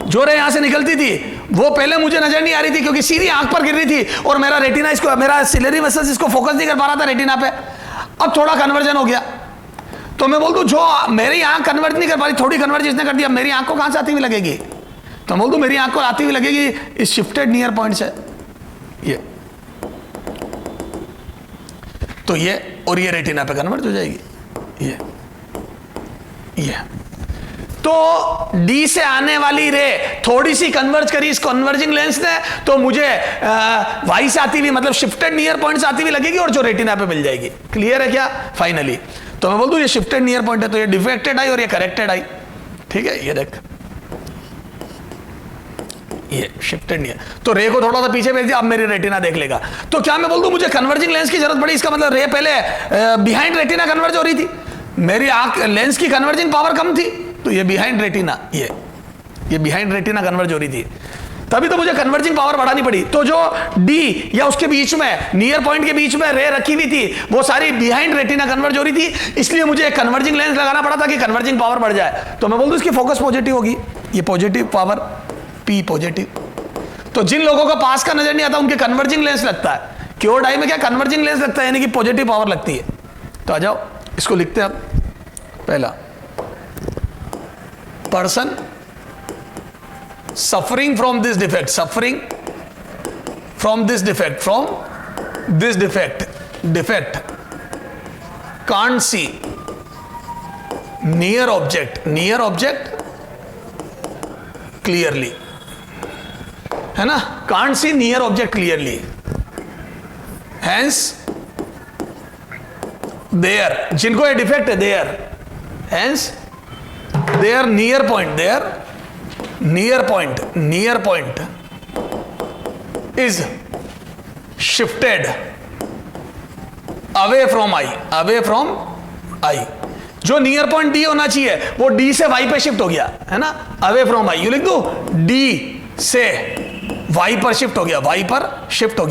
जो रे यहां से निकलती थी वो पहले मुझे नजर नहीं आ रही थी क्योंकि सीधी आंख पर गिर रही थी और मेरा रेटिना इसको, मेरा सिलेरी मसल्स इसको फोकस नहीं कर पा रहा था रेटिना पे। अब थोड़ा कन्वर्जन हो गया, तो मैं बोल दूं जो मेरी आंख कन्वर्ट नहीं कर पा रही, थोड़ी कन्वर्ज इसने कर दिया, मेरी आंख को कहां से आती हुई लगेगी? तो बोल दूं मेरी आंख को आती हुई लगेगी इस शिफ्टेड नियर पॉइंट से, ये, तो ये, और ये रेटिना पे कन्वर्ट हो जाएगी, ये। तो डी से आने वाली रे थोड़ी सी कन्वर्ज करी इस कन्वर्जिंग लेंस ने, तो मुझे वाई से आती हुई मतलब शिफ्टेड नियर पॉइंट से आती हुई लगेगी और जो रेटिना पे मिल जाएगी। क्लियर है क्या? फाइनली तो मैं बोल दूं ये शिफ्टेड नियर पॉइंट है, तो ये डिफेक्टेड आई और ये करेक्टेड आई, ठीक है। ये देख, ये शिफ्टेड नियर, तो रे को थोड़ा सा पीछे भेज दिया, अब मेरी रेटिना देख लेगा। तो क्या मैं बोल दूं मुझे कन्वर्जिंग लेंस की जरूरत पड़ी? इसका मतलब रे पहले बिहाइंड रेटिना कन्वर्ज हो रही थी, मेरी आंख लेंस की कन्वर्जिंग पावर कम थी, तो ये बिहाइंड रेटिना, ये बिहाइंड रेटिना कन्वर्ज हो रही थी, तभी तो मुझे कन्वर्जिंग पावर बढ़ानी पड़ी। तो जो डी या उसके बीच में नियर पॉइंट के बीच में रे रखी हुई थी वो सारी बिहाइंड रेटिना कन्वर्ज हो रही थी, इसलिए मुझे एक कन्वर्जिंग लेंस लगाना पड़ा था कि कन्वर्जिंग पावर बढ़ जाए। तो मैं बोल दूं इसकी फोकस पॉजिटिव होगी, ये पॉजिटिव पावर पी पॉजिटिव। तो जिन लोगों को पास का नजर नहीं आता उनके कन्वर्जिंग लेंस लगता है, क्योर आई में क्या कन्वर्जिंग लेंस लगता है, यानी कि पॉजिटिव पावर लगती है। तो आ जाओ इसको लिखते हैं अब। पहला, person suffering from this defect, suffering from this defect can't see near object clearly, है ना, can't see near object clearly, hence there, जिनको ये डिफेक्ट है there, hence their near point is shifted away from I, जो near point D होना चाहिए वो D से वाई पे शिफ्ट हो गया, है ना, अवे फ्रॉम आई। यू लिख दो डी से वाई पर शिफ्ट हो गया, वाई पर शिफ्ट हो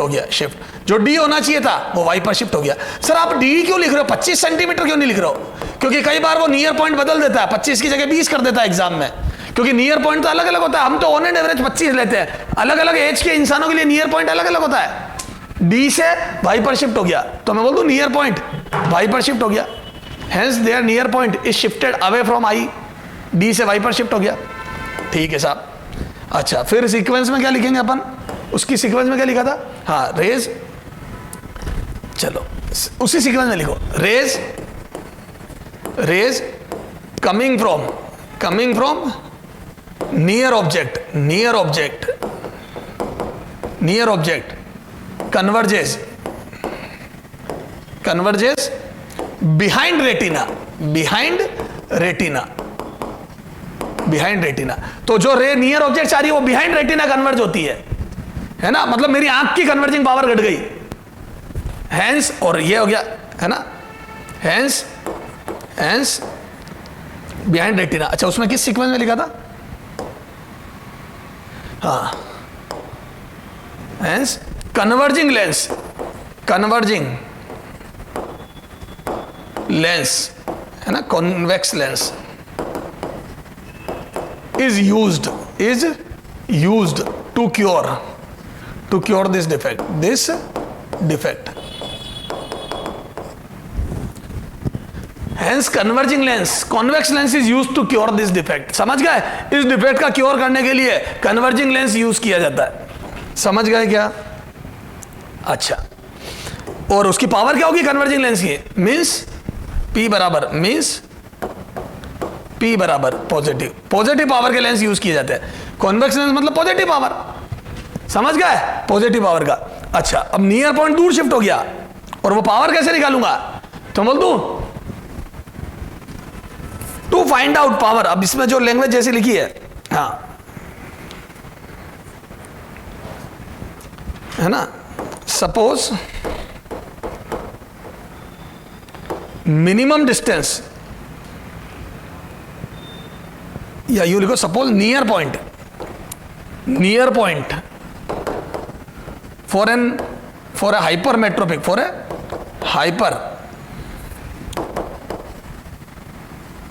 गया, शिफ्ट जो डी होना चाहिए था वो वाई पर शिफ्ट हो गया। सर आप डी क्यों लिख रहे हो, 25 सेंटीमीटर क्यों नहीं लिख रहे हो? क्योंकि कई बार वो नियर पॉइंट बदल देता है, 25 की जगह 20 कर देता है एग्जाम में, क्योंकि नियर पॉइंट तो अलग अलग होता है। हम तो ऑन एंड एवरेज 25 लेते हैं, अलग अलग एज के इंसानों के लिए नियर पॉइंट अलग अलग होता है। डी से वाई पर शिफ्ट हो गया, तो मैं बोल दूं नियर पॉइंट वाई पर शिफ्ट हो गया, hence there near point is shifted away from eye, D से वाई पर शिफ्ट हो गया, ठीक है साहब। अच्छा, फिर सीक्वेंस में क्या लिखेंगे अपन, उसकी सीक्वेंस में क्या लिखा था, हाँ रेज, चलो उसी सीक्वेंस में लिखो, rays coming from near object converges behind retina, behind retina. तो जो रे नियर ऑब्जेक्ट आ रही है वो बिहाइंड रेटिना कन्वर्ज होती है ना, मतलब मेरी आंख की कन्वर्जिंग पावर घट गई, हैंस, और ये हो गया है ना, हैंस बिहाइंड रेटिना। अच्छा, उसमें किस सीक्वेंस में लिखा था? हाँ, हैंस कन्वर्जिंग लेंस, है ना, convex lens is used to cure this defect. Hence converging lens, convex lens is used to cure this defect. समझ गए? इस डिफेक्ट का क्योर करने के लिए कन्वर्जिंग लेंस यूज किया जाता है। समझ गए क्या? अच्छा, और उसकी पावर क्या होगी कन्वर्जिंग लेंस की? मीन्स P बराबर पॉजिटिव पावर के लेंस यूज किए जाते हैं। कॉन्वेक्स लेंस मतलब पॉजिटिव पावर, समझ गए? पॉजिटिव पावर का। अच्छा, अब नियर पॉइंट दूर शिफ्ट हो गया, और वो पावर कैसे निकालूंगा? तो बोल दूं टू फाइंड आउट पावर। अब इसमें जो लैंग्वेज जैसी लिखी है, हाँ, है ना, सपोज मिनिमम डिस्टेंस, या यू लिखो suppose near point for a hypermetropic,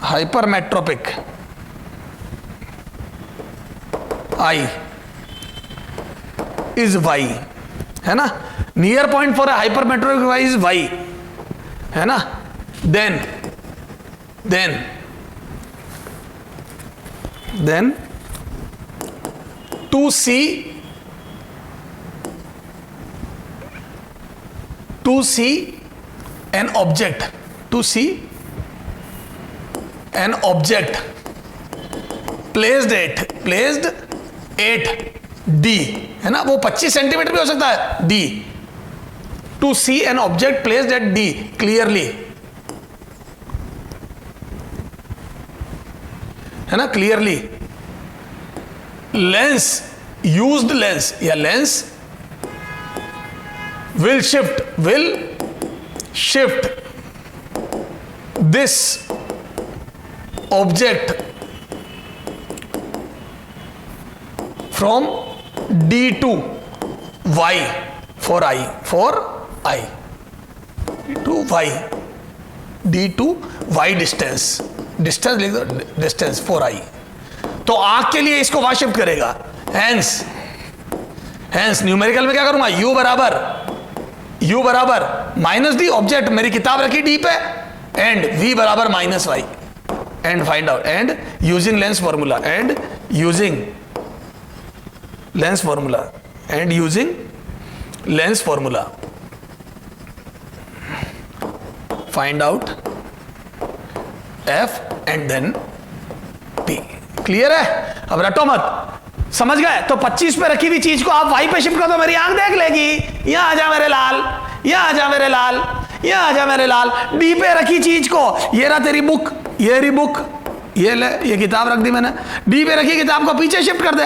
hypermetropic eye is y, है ना, near point for a hypermetropic y is y, है ना, then 2C an object placed at D, है ना, वो 25 सेंटीमीटर भी हो सकता है, D, to see an object placed at D clearly, है ना, क्लियरली। यूज्ड लेंस या lens will shift this object from D to Y for I, to Y, D to Y distance लिख दो, डिस्टेंस फॉर आई। तो आंख के लिए इसको वहां शिफ्ट करेगा, हैंस न्यूमेरिकल में क्या करूंगा? U बराबर माइनस डी, ऑब्जेक्ट मेरी किताब रखी डी पे, एंड V बराबर minus y, and find out, and using lens formula, find out F and then P। Clear है? अब रटो मत, समझ गए? तो 25 पे रखी हुई चीज को आप Y पे शिफ्ट कर दो, मेरी आंख देख लेगी। यहां आ जा मेरे लाल, यहां आ जा मेरे लाल, यहां आ जा मेरे लाल। D पे रखी चीज को, ये रहा तेरी बुक, ये रही बुक, ये ले, ये किताब रख दी मैंने। D पे रखी किताब को पीछे शिफ्ट कर दे,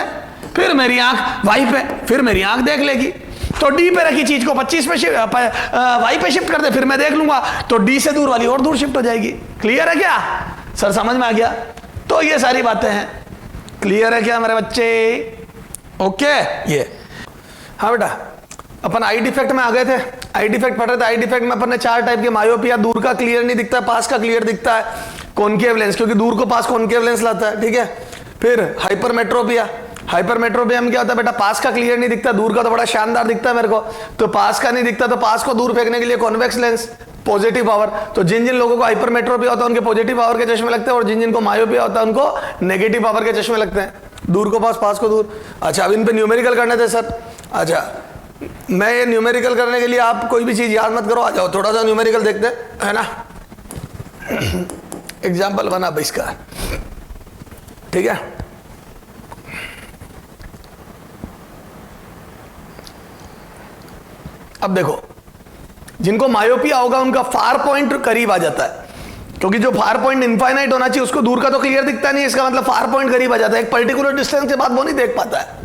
फिर मेरी आंख Y पे, फिर मेरी आंख देख लेगी। तो D पे रखी चीज को 25 पे Y पे शिफ्ट कर दे, फिर मैं देख लूंगा, तो D से दूर वाली और दूर शिफ्ट हो जाएगी। क्लियर है क्या सर? समझ में आ गया? तो ये सारी बातें हैं। क्लियर है क्या मेरे बच्चे? ओके, ये हाँ बेटा, अपन आई डिफेक्ट में आ गए थे। आई डिफेक्ट पढ़ रहे थे। आई डिफेक्ट में अपन ने 4 टाइप के, मायोपिया, दूर का क्लियर नहीं दिखता है, पास का क्लियर दिखता है, कॉनकेव लेंस, क्योंकि दूर को पास कॉनकेव लेंस लाता है, ठीक है। फिर हाइपरमेट्रोपिया में क्या होता है बेटा? पास का क्लियर नहीं दिखता, दूर का तो बड़ा शानदार दिखता है मेरे को। तो पास का नहीं दिखता, तो पास को दूर फेंकने के लिए कॉन्वेक्स लेंस, पॉजिटिव पावर। तो जिन लोगों को हाइपरमेट्रोपिया होता है उनके पॉजिटिव पावर के चश्मे लगते हैं, और जिन को मायोपिया होता है उनको नेगेटिव पावर के चश्मे लगते हैं, दूर को पास को दूर। अच्छा, अब इन पे न्यूमेरिकल करने थे सर। अच्छा, मैं ये न्यूमेरिकल करने के लिए आप कोई भी चीज याद मत करो, आ जाओ थोड़ा सा न्यूमेरिकल देखते हैं, है ना। एग्जाम्पल बना अब इसका, ठीक है। अब देखो, जिनको मायोपिया होगा उनका फार पॉइंट करीब आ जाता है, क्योंकि जो फार पॉइंट इनफाइनाइट होना चाहिए उसको दूर का तो क्लियर दिखता नहीं है, इसका मतलब फार पॉइंट करीब आ जाता है, एक पर्टिकुलर डिस्टेंस के बाद वो नहीं देख पाता है।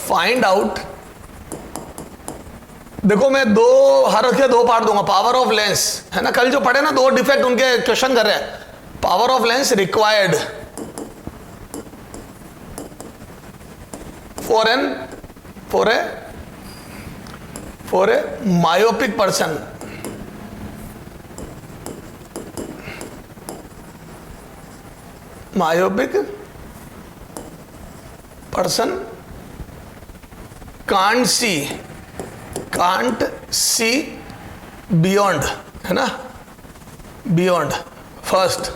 फाइंड आउट, देखो मैं हर के दो पार्ट दूंगा, पावर ऑफ लेंस है ना, कल जो पढ़े ना दो डिफेक्ट उनके क्वेश्चन कर रहे हैं, power of lens required for a myopic person, can't see beyond, है ना, beyond फर्स्ट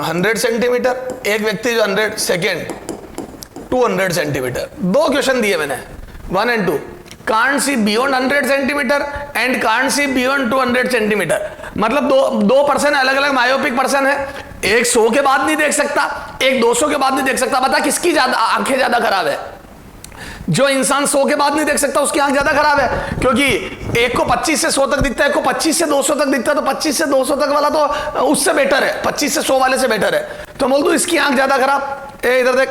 100 सेंटीमीटर, एक व्यक्ति जो 100 सेकेंड 200 सेंटीमीटर, दो क्वेश्चन दिए मैंने 1 and 2, can't see beyond 100 centimetre and can't see beyond 200 centimetre, मतलब दो पर्सन अलग अलग मायोपिक पर्सन है, एक 100 के बाद नहीं देख सकता, एक 200 के बाद नहीं देख सकता। बता किसकी ज्यादा आंखें ज्यादा खराब है? जो इंसान 100 के बाद नहीं देख सकता उसकी आंख ज्यादा खराब है, क्योंकि एक को 25 से 100 तक दिखता है, एक को 25 से 200 तक दिखता है, तो 25 से 200 तक वाला तो उससे बेटर है, 25 से 100 वाले से बेटर है, तो बोल दो इसकी आंख ज्यादा खराब। इधर देख,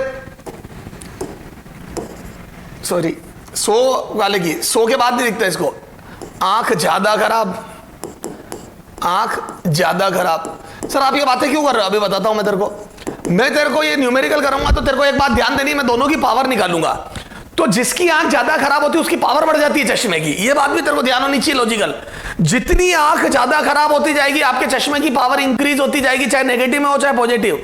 सॉरी 100 वाले की 100 के बाद नहीं दिखता इसको, आंख ज्यादा खराब, आंख ज्यादा खराब। सर आप ये बातें क्यों कर रहे हो? अभी बताता हूं मैं तेरे को, मैं तेरे को ये न्यूमेरिकल करूंगा तो तेरे को एक बात ध्यान देनी, मैं दोनों की पावर निकालूंगा, तो जिसकी आंख ज्यादा खराब होती है उसकी पावर बढ़ जाती है चश्मे की, ये बात भी तेरे को ध्यान होनी चाहिए लॉजिकल। जितनी आंख ज्यादा खराब होती जाएगी आपके चश्मे की पावर इंक्रीज होती जाएगी, चाहे नेगेटिव में हो चाहे पॉजिटिव।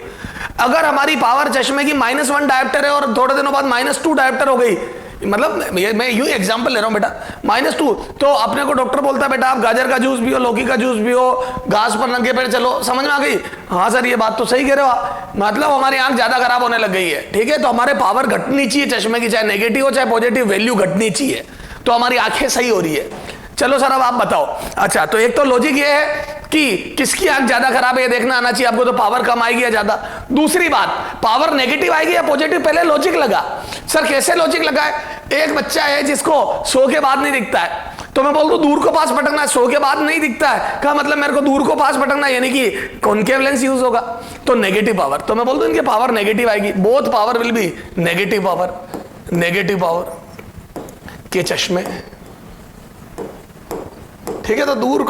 अगर हमारी पावर चश्मे की -1 डायोप्टर है और थोड़े दिनों बाद -2 डायोप्टर हो गई, मतलब मैं यूं एग्जांपल ले रहा हूं बेटा, -2, तो अपने को डॉक्टर बोलता है बेटा आप गाजर का जूस पियो, लौकी का जूस पियो, घास पर नंगे पैर चलो, समझ में आ गई? हाँ सर ये बात तो सही कह रहे हो आप, मतलब हमारी आंख ज्यादा खराब होने लग गई है, ठीक है, तो हमारे पावर घटनी चाहिए चश्मे की, चाहे नेगेटिव हो चाहे पॉजिटिव, वैल्यू घटनी चाहिए, तो हमारी आंखें सही हो रही है। चलो सर अब आप बताओ। अच्छा तो एक तो लॉजिक ये है कि किसकी आंख ज्यादा खराब है ये देखना आना चाहिए आपको, तो पावर कम आएगी या ज्यादा। दूसरी बात, पावर नेगेटिव आएगी या पॉजिटिव, पहले लॉजिक लगा। सर कैसे लॉजिक लगा है? एक बच्चा है जिसको 100 के बाद नहीं दिखता है, तो मैं बोल दूं दूर को पास पटकना है, 100 के बाद नहीं दिखता है का मतलब मेरे को दूर को पास पटकना है, यानी कि कॉनकेव लेंस यूज होगा, तो नेगेटिव पावर, तो मैं बोल दूं इनके पावर नेगेटिव आएगी, both power will B negative power के चश्मे, ठीक है। तो दूर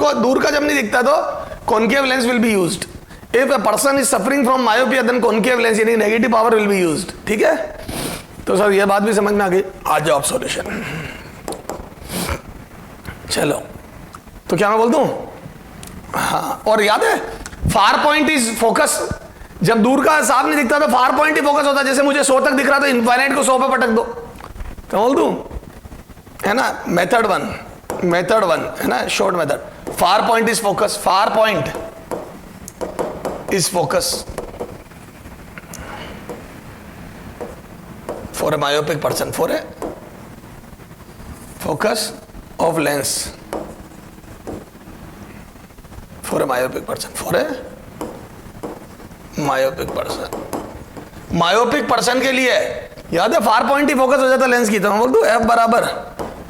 का जब नहीं दिखता तो concave lens will be used. If a person is suffering from myopia then concave lens यानी negative power will be used, ठीक है। तो सर ये बात भी समझ में आ गई, आ जाओ सॉल्यूशन। चलो तो क्या मैं बोल दूं? हाँ, और याद है फार पॉइंट इज फोकस, जब दूर का साफ नहीं दिखता तो फार पॉइंट ही फोकस होता है। जैसे मुझे 100 तक दिख रहा तो इनफाइनाइट को 100 पे पटक दो, तो बोल दूं, है ना। मेथड वन है ना, short method, far point is focus, far point is focus for a myopic person, for a focus of lens for a myopic person, for a myopic person. Myopic person के लिए याद है far point ही focus हो जाता lens की, तो मैं बोल दूं F बराबर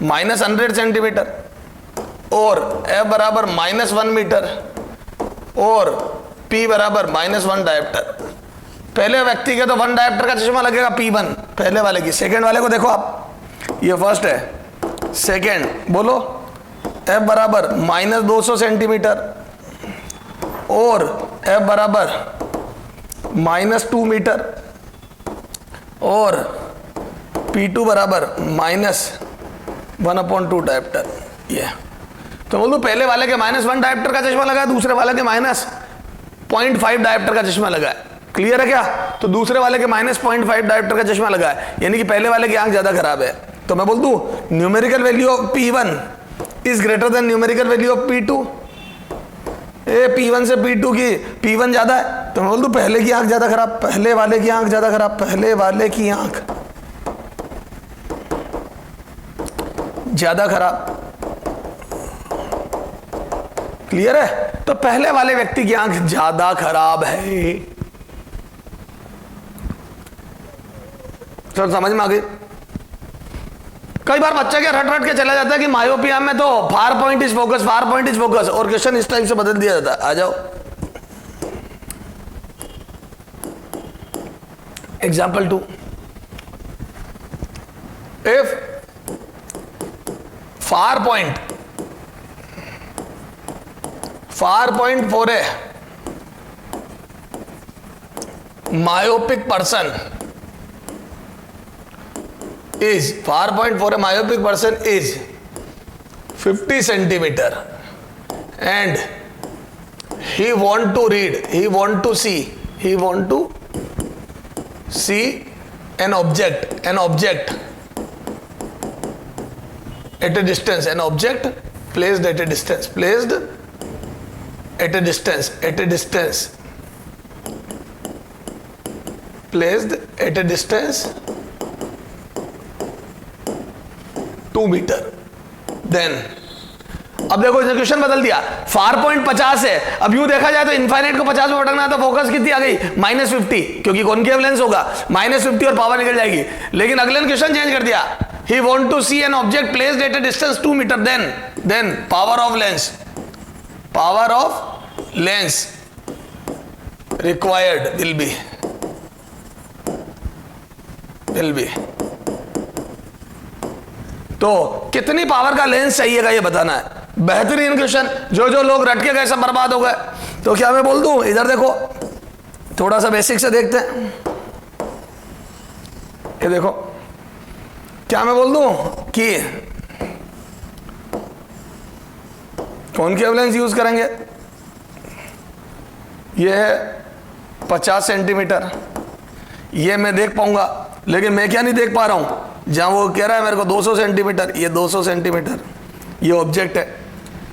-100 सेंटीमीटर और F बराबर -1 मीटर और P बराबर -1 डायोप्टर। पहले व्यक्ति के तो 1 डायोप्टर का चश्मा लगेगा P1 पहले वाले की, सेकेंड वाले को देखो आप, ये फर्स्ट है, सेकेंड बोलो F बराबर -200 सेंटीमीटर और F बराबर -2 मीटर और P2 बराबर -1/2 डायोप्टर। ये तो बोल दो पहले वाले के -1 डायोप्टर का चश्मा लगा है, दूसरे वाले के -0.5 डायोप्टर का चश्मा लगा है। क्लियर है क्या? तो दूसरे वाले के -0.5 डायोप्टर का चश्मा लगा है, यानी कि पहले वाले की आंख ज्यादा खराब है। तो मैं बोल दूं numerical value of P1 is greater than numerical value of P2। P1 से P2 की P1 ज्यादा है, तो मैं बोल दूं पहले की आंख ज्यादा खराब, पहले वाले की आंख ज्यादा खराब, पहले वाले की आंख ज्यादा खराब। क्लियर है? तो पहले वाले व्यक्ति की आंख ज्यादा खराब है। तो समझ में आ गई? कई बार बच्चा क्या रट रट के चला जाता है कि मायोपिया में तो फार point is focus, far point is focus, और क्वेश्चन इस टाइप से बदल दिया जाता है। आ जाओ example 2, if far point for a myopic person is 50 centimeter and he want to see an object at a distance, placed at a distance, placed at a distance 2 metre. Then अब देखो इसने question बदल दिया, far point 50 है, अब यूं देखा जाए तो इनफाइनाइट को 50 में भटकना है, तो फोकस कितनी आ गई -50, क्योंकि कॉनकेव लेंस होगा -50 और पावर निकल जाएगी। लेकिन अगले ने क्वेश्चन चेंज कर दिया, he want to see an object placed at a distance 2 metre, then power of lens required will be तो कितनी पावर का लेंस चाहिएगा ये बताना है। बेहतरीन क्वेश्चन, जो लोग रट के गए सब बर्बाद हो गए। तो क्या मैं बोल दूं, इधर देखो थोड़ा सा बेसिक से देखते हैं, ये देखो क्या मैं बोल दूं कि कॉनकेव लेंस यूज करेंगे, ये है 50 सेंटीमीटर, ये मैं देख पाऊंगा, लेकिन मैं क्या नहीं देख पा रहा हूं, जहां वो कह रहा है मेरे को 200 सेंटीमीटर, ये 200 सेंटीमीटर ये ऑब्जेक्ट है।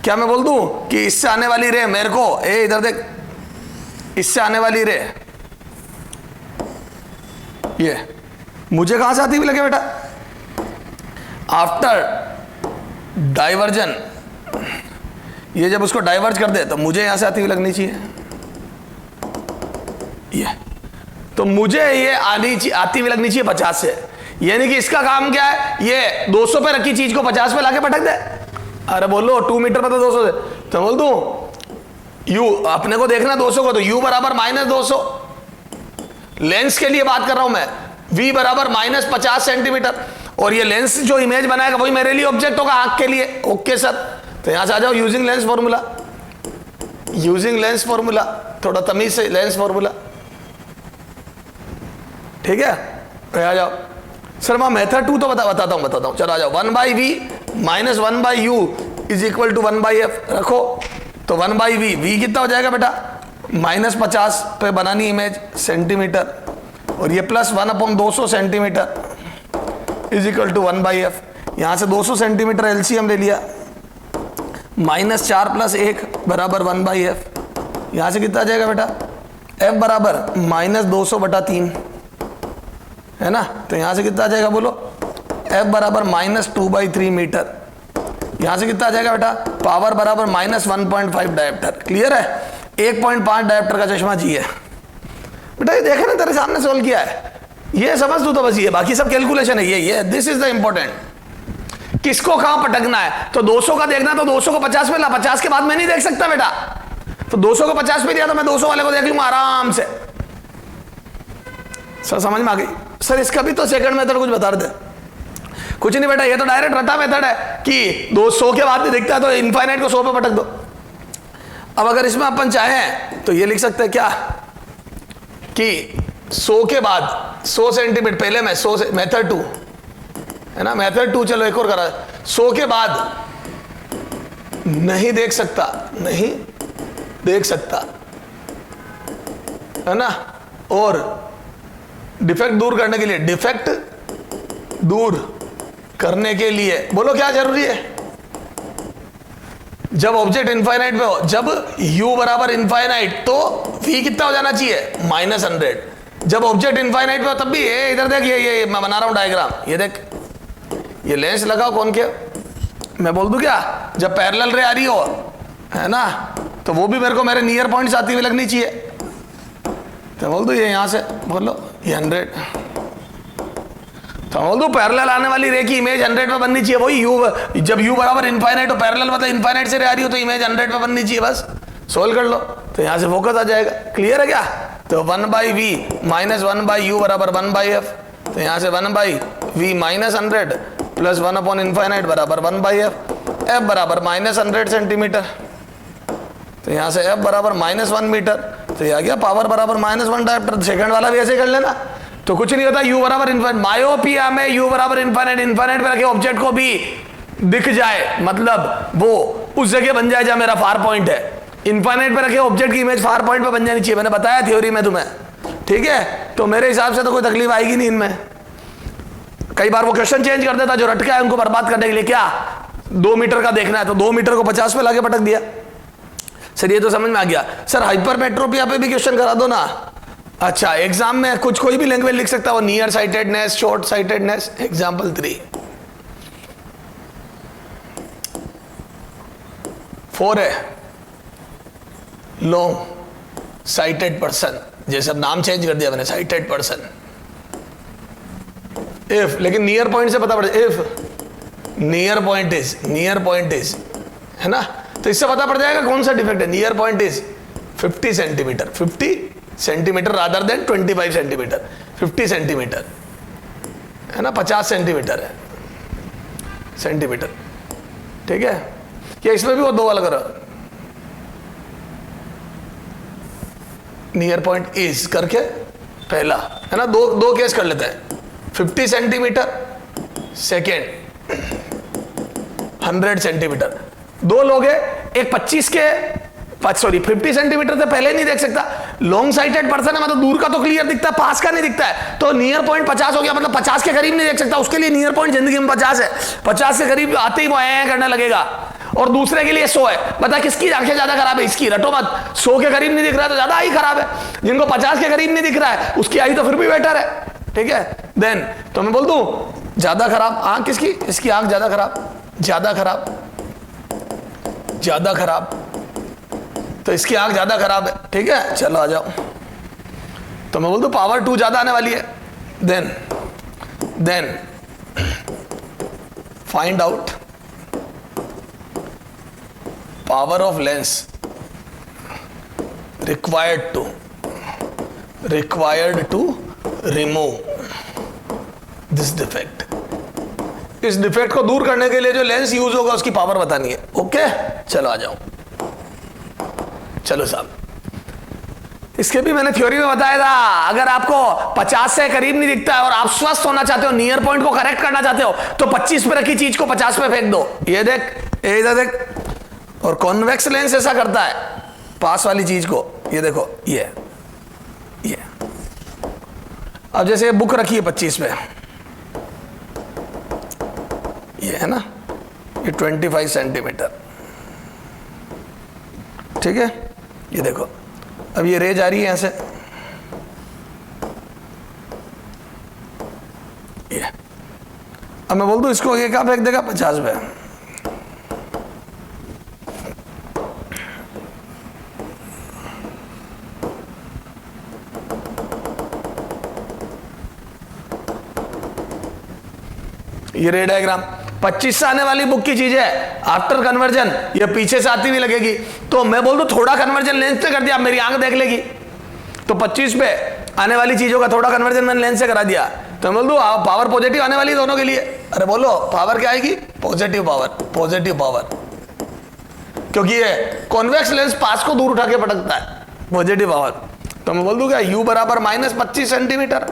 क्या मैं बोल दूं कि इससे आने वाली रे मेरे को, इधर देख, इससे आने वाली रे ये मुझे कहां से आती हुई लगे बेटा, आफ्टर डाइवर्जन, ये जब उसको डाइवर्ज कर दे तो मुझे यहां से आती हुई लगनी चाहिए, ये तो मुझे ये आती हुई लगनी चाहिए 50 से। यानी कि इसका काम क्या है, ये 200 पे रखी चीज को 50 पे लाके पटक दे। अरे बोलो 2 मीटर पे तो 200 से, तो बोल दूं यू, अपने को देखना 200 को, तो u बराबर -200, लेंस के लिए बात कर रहा हूं मैं, v बराबर -50 सेंटीमीटर, और ये लेंस जो इमेज बनाएगा वही मेरे लिए ऑब्जेक्ट होगा, आंख के लिए। ओके सर, तो यहां से आ जाओ, यूजिंग लेंस फॉर्मूला, थोड़ा तमीज से लेंस फॉर्मूला, ठीक है। तो आ जाओ सर, मैं मेथड 2 तो बताता हूं, चलो आ जाओ। 1/v - 1/u is equal to 1/f रखो, तो 1/v, v कितना हो जाएगा बेटा, -50 पे बनानी इमेज सेंटीमीटर, और ये +1/200 centimetre is equal to 1/f। यहां से 200 सेंटीमीटर एलसीएम ले लिया, -4 + 1 बराबर 1/f। यहां से कितना आ जाएगा बेटा, f बराबर -200/3 है ना, तो यहां से कितना आ जाएगा बोलो, f बराबर -2/3 मीटर। यहां से कितना आ जाएगा बेटा, पावर बराबर -1.5 डायोप्टर। क्लियर है, 1.5 डायोप्टर का चश्मा चाहिए बेटा। ये देखे ना, तेरे सामने सॉल्व किया है, ये समझ तू तो बस, ये बाकी सब कैलकुलेशन है, ये दिस इज द इंपॉर्टेंट। किसको कहां पटकना है, तो 200 का देखना, तो 200 को 50 पे ला, 50 के बाद मैं नहीं देख सकता बेटा, तो 200 को 50 पे दिया तो मैं 200 वाले को देख लूंगा आराम से। सर समझ में आ गई? सर इसका भी तो सेकंड मेथड कुछ बता दे। कुछ नहीं बेटा, ये तो डायरेक्ट रटा मेथड है कि 200 के बाद भी दिखता है तो इनफाइनाइट को 100 पे पटक दो। अब अगर इसमें अपन चाहें तो ये लिख सकते हैं क्या, कि 100 के बाद 100 सेंटीमीटर, पहले मैं 100 से, मेथड 2 है ना, मेथड 2, चलो एक और करा, 100 के बाद नहीं देख सकता है ना, और डिफेक्ट दूर करने के लिए बोलो क्या जरूरी है, जब ऑब्जेक्ट इनफाइनाइट पे हो, जब u बराबर इनफाइनाइट तो v कितना हो जाना चाहिए, -100। जब ऑब्जेक्ट इनफाइनाइट पे हो तब भी, इधर देख, ये मैं बना रहा हूं डायग्राम, ये देख, ये लेंस लगाओ कॉनकेव, मैं बोल दूं क्या, जब पैरेलल रे आ रही हो है ना, तो वो भी मेरे को मेरे नियर पॉइंट्स आती हुई लगनी चाहिए, तो बोल दो ये यहां से बोलो ये 100, तो बोल दो पैरेलल आने वाली रे की इमेज 100 पे बननी चाहिए, वही यू, जब यू बराबर इनफाइनाइट हो पैरेलल मतलब इनफाइनाइट से रे आ रही हो तो इमेज 100 पे बननी चाहिए, बस सोल्व कर लो तो यहां से फोकस आ जाएगा। क्लियर है क्या? तो 1/v माइनस 1/u बराबर 1/f, तो यहां से 1/v माइनस 100 प्लस 1/इनफाइनाइट बराबर 1/f, f बराबर माइनस 100 सेंटीमीटर, तो यहां से f बराबर माइनस 1 मीटर, तो ये आ गया पावर बराबर माइनस 1 डायप्टर। सेकंड वाला भी ऐसे कर लेना, तो कुछ नहीं होता, u बराबर इनफाइनाइट, मायोपिया में u बराबर इनफाइनाइट, इनफाइनाइट पे रखे ऑब्जेक्ट को भी दिख जाए, मतलब वो उस जगह बन जाए जहां मेरा फार पॉइंट है। इनफाइनाइट पे रखे ऑब्जेक्ट की इमेज फार पॉइंट पे बन जानी चाहिए, मैंने बताया थ्योरी में तुम्हें, ठीक है? तो मेरे हिसाब से तो कोई तकलीफ आएगी नहीं इनमें। कई बार वो क्वेश्चन चेंज कर देता, जो रटके है उनको बर्बाद करने के लिए, क्या 2 मीटर का देखना है तो 2 मीटर को 50 पे लाके पटक दिया। सर ये तो समझ में आ गया। सर हाइपरमेट्रोपिया पे भी क्वेश्चन करा दो ना। अच्छा, एग्जाम में कुछ कोई भी लैंग्वेज लिख सकता है, वो near sightedness, short sightedness. Example 3 4 है लॉन्ग साइटेड पर्सन, जैसे अब नाम चेंज कर दिया मैंने, साइटेड पर्सन। इफ, लेकिन नियर पॉइंट से पता पड़े, इफ नियर पॉइंट इज, है ना, तो इससे पता पड़ जाएगा कौन सा डिफेक्ट है। Near point is 50 centimetre, 50 centimetre rather than 25 centimetre, 50 centimetre है ना, 50 सेंटीमीटर है सेंटीमीटर, ठीक है? क्या इसमें भी वो 2 अलग करो, नियर पॉइंट इज करके पहला, है ना, दो केस कर लेते हैं। 50 सेंटीमीटर सेकेंड 100 सेंटीमीटर, 2 लोग हैं, एक 50 सेंटीमीटर से पहले नहीं देख सकता, लॉन्ग साइटेड पर्सन है, मतलब दूर का तो क्लियर दिखता है, पास का नहीं दिखता है, तो नियर पॉइंट 50 हो गया, मतलब 50 के करीब नहीं देख सकता, उसके लिए नियर पॉइंट जिंदगी में 50 है, 50 के करीब आते ही वो करने लगेगा। और दूसरे के लिए 100 है, बता किसकी आंखें ज्यादा खराब है? इसकी, रटो मत, 100 के करीब नहीं दिख रहा है तो ज्यादा आई खराब है, जिनको 50 के करीब नहीं दिख रहा है उसकी आई तो फिर भी बेटर है, ठीक है? देन तो मैं बोल दूं ज्यादा खराब आंख किसकी? इसकी आंख ज्यादा खराब, तो इसकी आंख ज्यादा खराब है, ठीक है? चलो आ जाओ, तो मैं बोल दूं पावर 2 ज्यादा आने वाली है। Then find out power of lens required to remove this defect. इस डिफेक्ट को दूर करने के लिए जो लेंस यूज होगा उसकी पावर बतानी है। ओके, चलो आ जाओ। चलो साहब, इसके भी मैंने थ्योरी में बताया था, अगर आपको 50 से करीब नहीं दिखता है और आप स्वस्थ होना चाहते हो, नियर पॉइंट को करेक्ट करना चाहते हो, तो 25 पे रखी चीज को 50 पे फेंक दो। ये देख, ये इधर देख, और कॉन्वेक्स लेंस ऐसा करता है, पास वाली चीज को, ये देखो, ये अब जैसे बुक रखी है 25 पे, ये है ना, ये 25 सेंटीमीटर, ठीक है? ये देखो, अब ये रे जा रही है यहां से, ये अब मैं बोल दूं इसको ये क्या फेंक देगा? 50 पे। ये रे डायग्राम 25 से आने वाली बुक की चीज है, आफ्टर कन्वर्जन ये पीछे से आती हुई लगेगी, तो मैं बोल दूं थोड़ा कन्वर्जन लेंस से कर दिया, मेरी आंख देख लेगी, तो 25 पे आने वाली चीजों का थोड़ा कन्वर्जन मैंने लेंस से करा दिया, तो मैं बोल दूं पावर पॉजिटिव आने वाली दोनों के लिए। अरे बोलो पावर क्या आएगी? पॉजिटिव पावर, क्योंकि ये कॉन्वेक्स लेंस पास को दूर उठा के पटकता है, पॉजिटिव पावर। तो मैं बोल दूं क्या, u बराबर -25 सेंटीमीटर,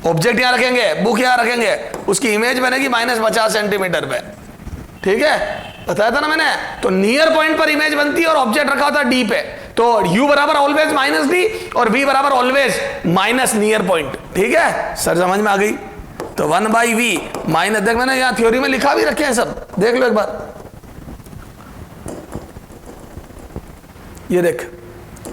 ऑब्जेक्ट यहां रखेंगे, बुक यहां रखेंगे, उसकी इमेज बनेगी -50 सेंटीमीटर पे, ठीक है? बताया था ना मैंने, तो नियर पॉइंट पर इमेज बनती है और ऑब्जेक्ट रखा होता है डी पे, तो u बराबर ऑलवेज -d और v बराबर ऑलवेज माइनस नियर पॉइंट, ठीक है? सर समझ में आ गई? तो 1/v माइनस, देख मैंने यहां थ्योरी में लिखा भी रखे हैं सब, देख लो एक बार, ये देख,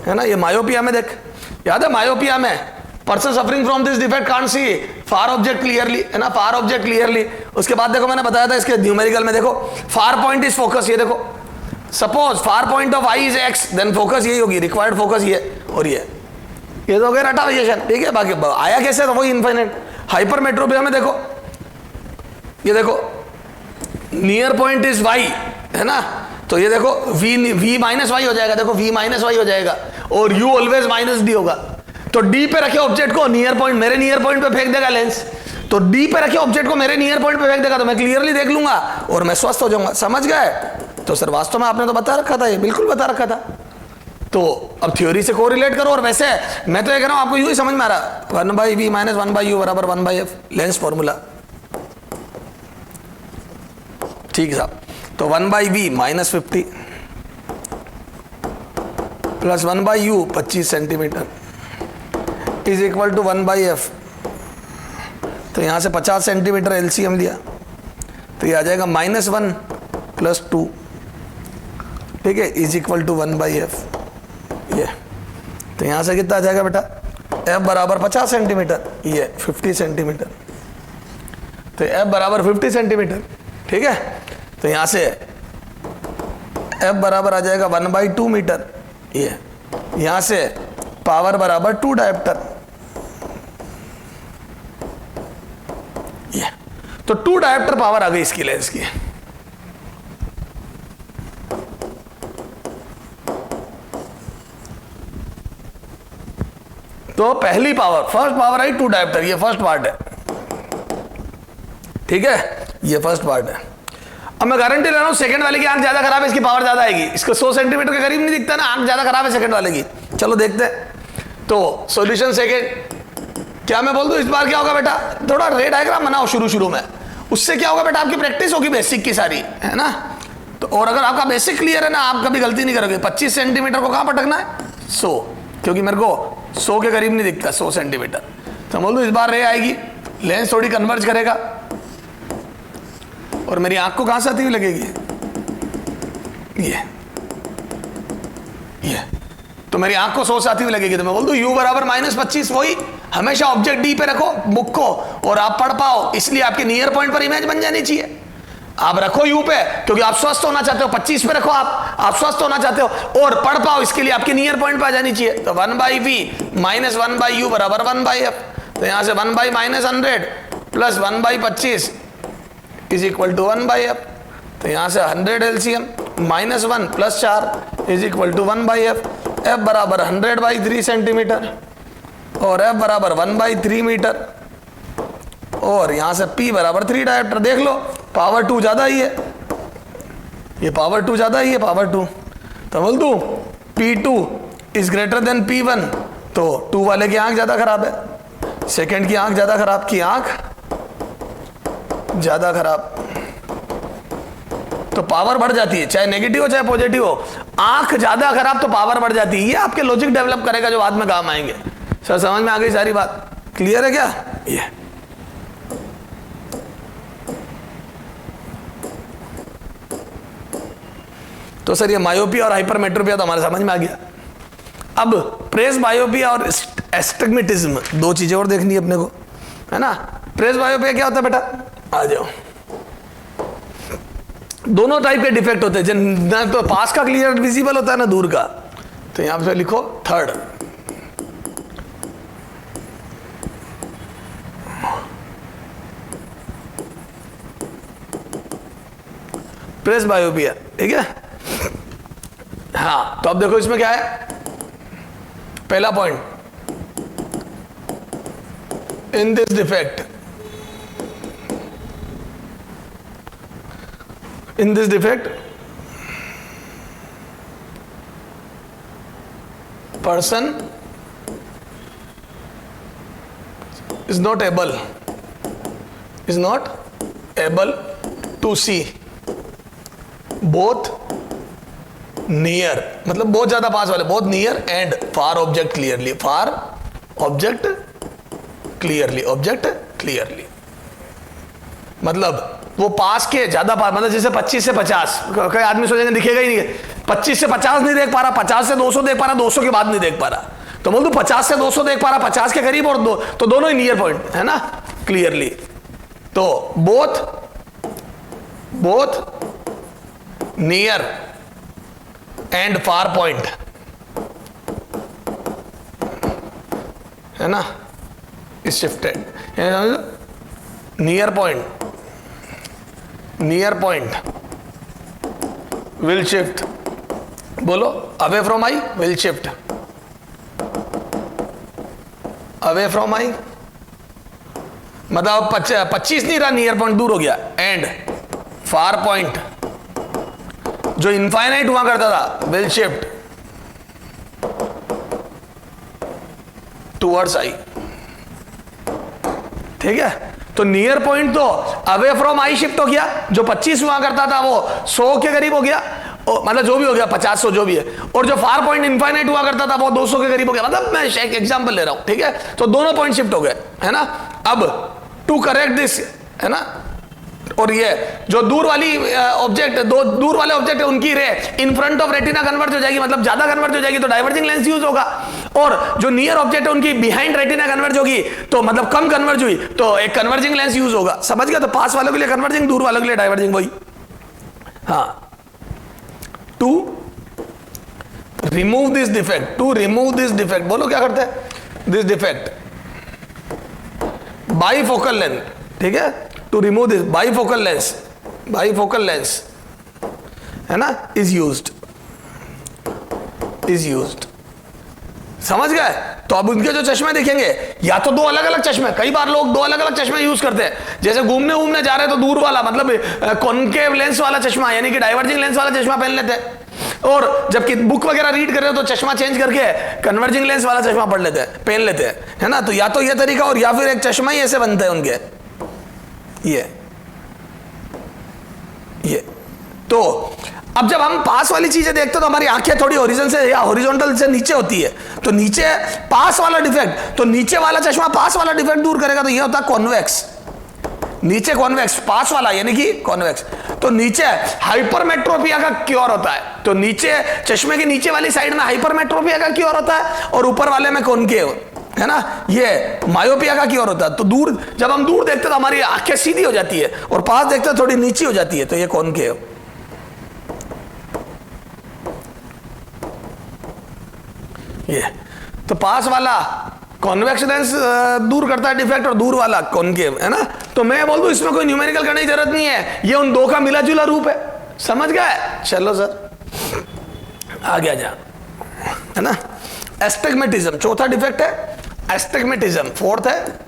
है ना, ये मायोपिया में देख, याद है मायोपिया में person suffering from this defect can't see far object clearly, है ना, फार ऑब्जेक्ट क्लियरली। उसके बाद देखो मैंने बताया था इसके न्यूमेरिकल में, देखो फार पॉइंट इज फोकस, ये देखो suppose far point of eye is x, then focus यही होगी, रिक्वायर्ड फोकस ये, और ये तो हो गया रटाफिकेशन, ठीक है? बाकी आया कैसे? तो वही इनफाइनाइट, हाइपरमेट्रोपिया में देखो, ये देखो नियर पॉइंट इज y, है ना, तो ये देखो v माइनस वाई हो जाएगा, देखो v माइनस वाई हो जाएगा, और u ऑलवेज माइनस डी होगा। तो d पे रखे ऑब्जेक्ट को नियर पॉइंट, मेरे नियर पॉइंट पे फेंक देगा लेंस, तो d पे रखे ऑब्जेक्ट को मेरे नियर पॉइंट पे फेंक देगा, तो मैं क्लियरली देख लूंगा और मैं स्वस्थ हो जाऊंगा। समझ गए? तो सर वास्तव में आपने तो बता रखा था, ये बिल्कुल बता रखा था। तो अब थ्योरी से कोरिलेट करो, और वैसे मैं तो ये कह रहा हूं आपको यूं ही समझ में आ रहा, 1/v माइनस 1/u बराबर 1/f, लेंस फॉर्मूला। ठीक है साहब, तो 1/v minus 50 plus 1/u 25 centimetre is equal to 1/f। तो यहां से 50 सेंटीमीटर एलसीएम लिया, तो ये आ जाएगा -1 प्लस 2, ठीक है, इज इक्वल टू 1/f। ये तो यहां से कितना आ जाएगा बेटा, f बराबर 50 सेंटीमीटर, ये 50 सेंटीमीटर, तो f बराबर 50 सेंटीमीटर, ठीक है। तो यहां से f बराबर आ जाएगा 1/2 मीटर, ये यहां से पावर बराबर 2 डायोप्टर, ये तो 2 डायोप्टर पावर आ गई इसकी लेंस की। तो पहली पावर, फर्स्ट पावर आई 2 डायोप्टर, ये फर्स्ट पार्ट है, ठीक है, ये फर्स्ट पार्ट है। अब मैं गारंटी ले रहा हूं सेकंड वाले की आंख ज्यादा खराब है, इसकी पावर ज्यादा आएगी, इसको 100 सेंटीमीटर के करीब नहीं दिखता ना, आंख ज्यादा खराब है सेकंड वाले की। चलो देखते हैं। तो सॉल्यूशन सेकंड, क्या मैं बोल दूं इस बार क्या होगा बेटा, थोड़ा रे डायग्राम बनाओ शुरू में, उससे क्या होगा बेटा, आपकी प्रैक्टिस होगी बेसिक की सारी, है ना। तो और अगर आपका बेसिक क्लियर है ना, आप कभी गलती नहीं करोगे। 25 सेंटीमीटर को कहां पटकना है, 100, क्योंकि मेरे को 100 के करीब नहीं दिखता, 100 सेंटीमीटर। तो बोल दो इस बार रे आएगी, लेंस थोड़ी कन्वर्ज करेगा, और मेरी आंख को कहां से आती हुई लगेगी, ये तो मेरी आंख को 100 से आती हुई लगेगी। तो मैं बोल दूं u बराबर -25, वही हमेशा ऑब्जेक्ट डी पे रखो बुक को, और आप पढ़ पाओ, इसलिए आपके नियर पॉइंट पर इमेज बन जानी चाहिए। आप रखो u पे क्योंकि आप स्वस्थ होना चाहते हो, 25 पे रखो, आप स्वस्थ होना चाहते हो और पढ़ पाओ, इसके लिए आपके नियर पॉइंट पे आ जानी चाहिए। तो 1/v माइनस 1/u बराबर 1/f। तो यहां से 1/- 100 plus 1/25 is equal to 1/f। तो यहां से 100 LCM -1 plus 4 is equal to 1/f। f बराबर 100/3 सेंटीमीटर और f बराबर 1/3 मीटर, और यहां से p बराबर 3 डायोप्टर। देख लो पावर 2 ज्यादा ही है, ये पावर 2 ज्यादा ही है, पावर 2। तो बोल दूं p2 is greater than p1, तो 2 वाले की आंख ज्यादा खराब है, सेकंड की आंख ज्यादा खराब, की आंख ज्यादा खराब, तो पावर बढ़ जाती है, चाहे नेगेटिव हो चाहे पॉजिटिव हो, आंख ज्यादा खराब तो पावर बढ़ जाती है। ये आपके लॉजिक डेवलप करेगा जो बाद में काम आएंगे। सर समझ में आ गई सारी बात, क्लियर है क्या? ये तो सर ये मायोपिया और हाइपरमेट्रोपिया तो हमारे समझ में आ गया। अब प्रेस बायोपिया और एस्टिग्मेटिज्म, 2 चीजें और देखनी है अपने को, है ना। प्रेस बायोपिया क्या होता है बेटा, आ जाओ। दोनों टाइप के डिफेक्ट होते हैं, ना तो पास का क्लियर विजिबल होता है ना दूर का। तो यहां पे लिखो थर्ड, प्रेस बायोपिया, ठीक है। हाँ तो अब देखो इसमें क्या है, पहला point, in this defect, in this defect person is not able to see both near, मतलब बहुत ज्यादा पास वाले, बहुत near and far object clearly, far object clearly, मतलब वो पास के ज्यादा पास, मतलब जैसे 25 से 50, कई आदमी सोचेंगे दिखेगा ही नहीं है, 25 से 50 नहीं देख पा रहा, 50 से 200 देख पा रहा, 200 के बाद नहीं देख पा रहा, तो बोल दो 50 से 200 देख पा रहा, 50 के करीब, और तो दोनों ही नियर पॉइंट है ना, क्लियरली। तो both near and far point, है ना, is shifted, near point will shift, बोलो away from eye will shift, away from eye मतलब 25 नहीं रहा, नियर पॉइंट दूर हो गया, एंड फार पॉइंट जो इनफाइनाइट हुआ करता था विल शिफ्ट टुवर्ड्स आई। ठीक है, तो नियर पॉइंट तो अवे फ्रॉम आई शिफ्ट हो गया, जो 25 हुआ करता था वो 100 के करीब हो गया, मतलब जो भी हो गया 50 100 जो भी है, और जो फार पॉइंट इनफाइनाइट हुआ करता था वो 200 के करीब हो गया, मतलब मैं एक एग्जांपल ले रहा हूं। ठीक है, तो दोनों पॉइंट शिफ्ट हो गए, है ना। अब टू करेक्ट दिस, है ना, और ये जो दूर वाली ऑब्जेक्ट, दो दूर वाले ऑब्जेक्ट है उनकी रे in front of retina convert हो जाएगी, मतलब ज्यादा कन्वर्ट हो जाएगी तो डाइवर्जिंग लेंस यूज होगा, और जो नियर ऑब्जेक्ट है उनकी बिहाइंड रेटिना कन्वर्ट होगी तो मतलब कम कन्वर्ज हुई तो एक कन्वर्जिंग लेंस यूज होगा। समझ गया, तो पास वालों के लिए कन्वर्जिंग, दूर वालों के लिए डाइवर्जिंग, वही। हाँ, to remove this defect, to remove this defect, बोलो क्या करते हैं, दिस डिफेक्ट बाईफोकल लेंस। ठीक है, to remove this bifocal lens है ना, इज यूज्ड। समझ गए। तो अब उनके जो चश्मे दिखेंगे या तो दो अलग अलग चश्मे, कई बार लोग दो अलग अलग चश्मे यूज करते हैं, जैसे घूमने जा रहे हैं तो दूर वाला मतलब कॉनकेव लेंस वाला चश्मा यानी कि डाइवर्जिंग लेंस वाला चश्मा पहन लेते हैं, और जबकि बुक वगैरह रीड कर रहे हो तो चश्मा चेंज करके कन्वर्जिंग लेंस वाला चश्मा पहन लेते हैं, है ना। तो या तो ये तरीका, और या फिर एक चश्मा ही ऐसे बनते हैं उनके, ये। तो अब जब हम पास वाली चीजें देखते हैं तो हमारी आंखें थोड़ी हॉरिजॉन्टल से या हॉरिजॉन्टल से नीचे होती है, तो नीचे पास वाला डिफेक्ट, तो नीचे वाला चश्मा पास वाला डिफेक्ट दूर करेगा, तो ये होता है कॉन्वेक्स। नीचे कॉन्वेक्स, पास वाला यानी कि कॉन्वेक्स। तो नीचे हाइपरमेट्रोपिया का क्योर होता है, तो नीचे चश्मे के नीचे वाली साइड में हाइपरमेट्रोपिया का क्योर होता है, और ऊपर वाले में कॉनकेव, है ना, ये मायोपिया का क्योर होता है। तो दूर, जब हम दूर देखते हैं तो हमारी आंखें सीधी हो जाती है, और पास देखते हैं थोड़ी नीची हो जाती है, तो ये कॉनकेव। ये तो पास वाला कॉन्वेक्स लेंस दूर करता है डिफेक्ट, और दूर वाला कॉनकेव, है ना। तो मैं बोल दूं इसमें कोई न्यूमेरिकल करने की जरूरत नहीं है, ये उन दो का मिला जुला रूप है। समझ गए, चलो सर आगे आ जा, है ना। एस्टिग्मेटिज्म चौथा डिफेक्ट है, एस्टिग्मेटिज्म फोर्थ है,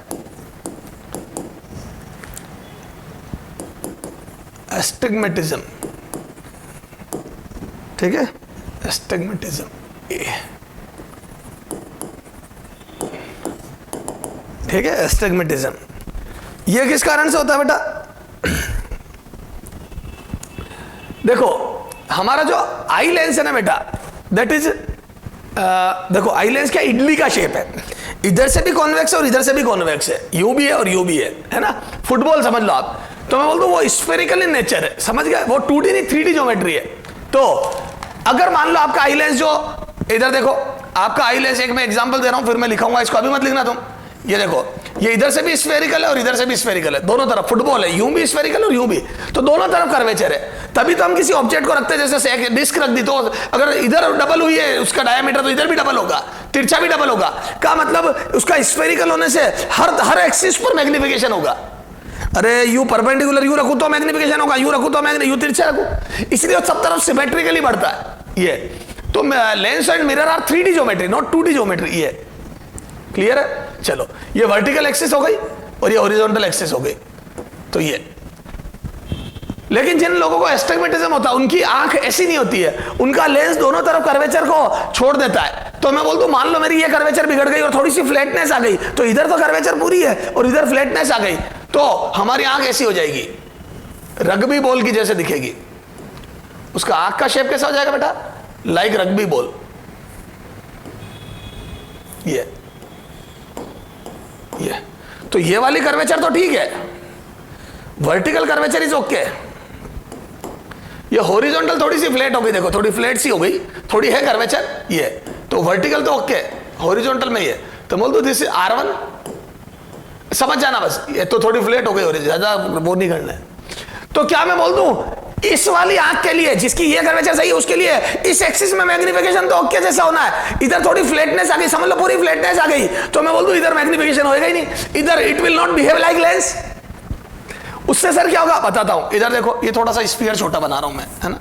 एस्टिग्मेटिज्म। ठीक है, एस्टिग्मेटिज्म, ठीक है, एस्टिग्मेटिज्म। ये किस कारण से होता है बेटा, देखो हमारा जो आई लेंस है ना बेटा, दैट इज देखो आई लेंस क्या इडली का शेप है, इधर से भी कॉन्वेक्स है और इधर से भी कॉन्वेक्स है, यू भी है और यू भी है ना। फुटबॉल समझ लो आप, तो मैं बोलता हूं वो स्फेरिकल इन नेचर है, समझ गए, वो 2D नहीं 3D ज्योमेट्री है। तो अगर मान लो आपका आई लेंस जो इधर देखो, आपका आई लेंस, एक मैं एग्जांपल दे रहा हूं फिर मैं लिखाऊंगा, इसको अभी मत लिखना तुम। ये देखो, ये इधर से भी स्फेरिकल है और इधर से भी स्फेरिकल है, दोनों तरफ फुटबॉल है, यूं भी स्फेरिकल और यूं भी, तो दोनों तरफ कर्वेचर है। तभी तो हम किसी ऑब्जेक्ट को रखते हैं, जैसे एक डिस्क रख दी तो अगर इधर डबल हुई है उसका डायमीटर, तो इधर भी डबल होगा, तिरछा भी डबल होगा, का मतलब उसका स्फेरिकल होने से हर एक्सिस पर मैग्निफिकेशन होगा। अरे यू परपेंडिकुलर यू रखूं तो मैग्निफिकेशन होगा, यू रखूं तो यू तिरछा रखूं, इसलिए सब तरफ सिमेट्रिकली बढ़ता है ये। तो lens and mirror are 3D geometry, not 2D geometry. ये क्लियर है। चलो, ये वर्टिकल एक्सिस हो गई और ये हॉरिजॉन्टल एक्सिस हो गई, तो ये। लेकिन जिन लोगों को एस्टिग्मेटिज्म होता है उनकी आंख ऐसी नहीं होती है, उनका लेंस दोनों तरफ कर्वेचर को छोड़ देता है। तो मैं बोलता हूं मान लो मेरी ये कर्वेचर बिगड़ गई और थोड़ी सी फ्लैटनेस आ गई, तो इधर तो कर्वेचर पूरी है और इधर फ्लैटनेस आ गई, तो हमारी आंख ऐसी हो जाएगी, रग्बी बॉल की जैसे दिखेगी। उसका आंख का शेप कैसा हो जाएगा बेटा, लाइक रग्बी बॉल। ये तो ये वाली कर्वेचर तो ठीक है, वर्टिकल कर्वेचर इज ओके। ये हॉरिजॉन्टल थोड़ी सी फ्लैट हो गई, देखो थोड़ी फ्लैट सी हो गई, थोड़ी है कर्वेचर, ये तो वर्टिकल तो ओके, हॉरिजॉन्टल में ये तो बोल दो दिस इज R1, समझ जाना बस, ये तो थोड़ी फ्लैट हो गई, और ज्यादा वो नहीं करना है। तो क्या मैं बोल दूं इस वाली आंख के लिए जिसकी ये कर्वेचर सही है उसके लिए इस एक्सिस में मैग्निफिकेशन तो ओके जैसा होना है, इधर थोड़ी फ्लैटनेस आ गई, समझ लो पूरी फ्लैटनेस आ गई, तो मैं बोल दूं इधर मैग्निफिकेशन होएगा ही नहीं, इधर it will not behave like lens. उससे सर क्या होगा बताता हूं, इधर देखो ये थोड़ा सा स्फीयर छोटा बना रहा हूं मैं, है ना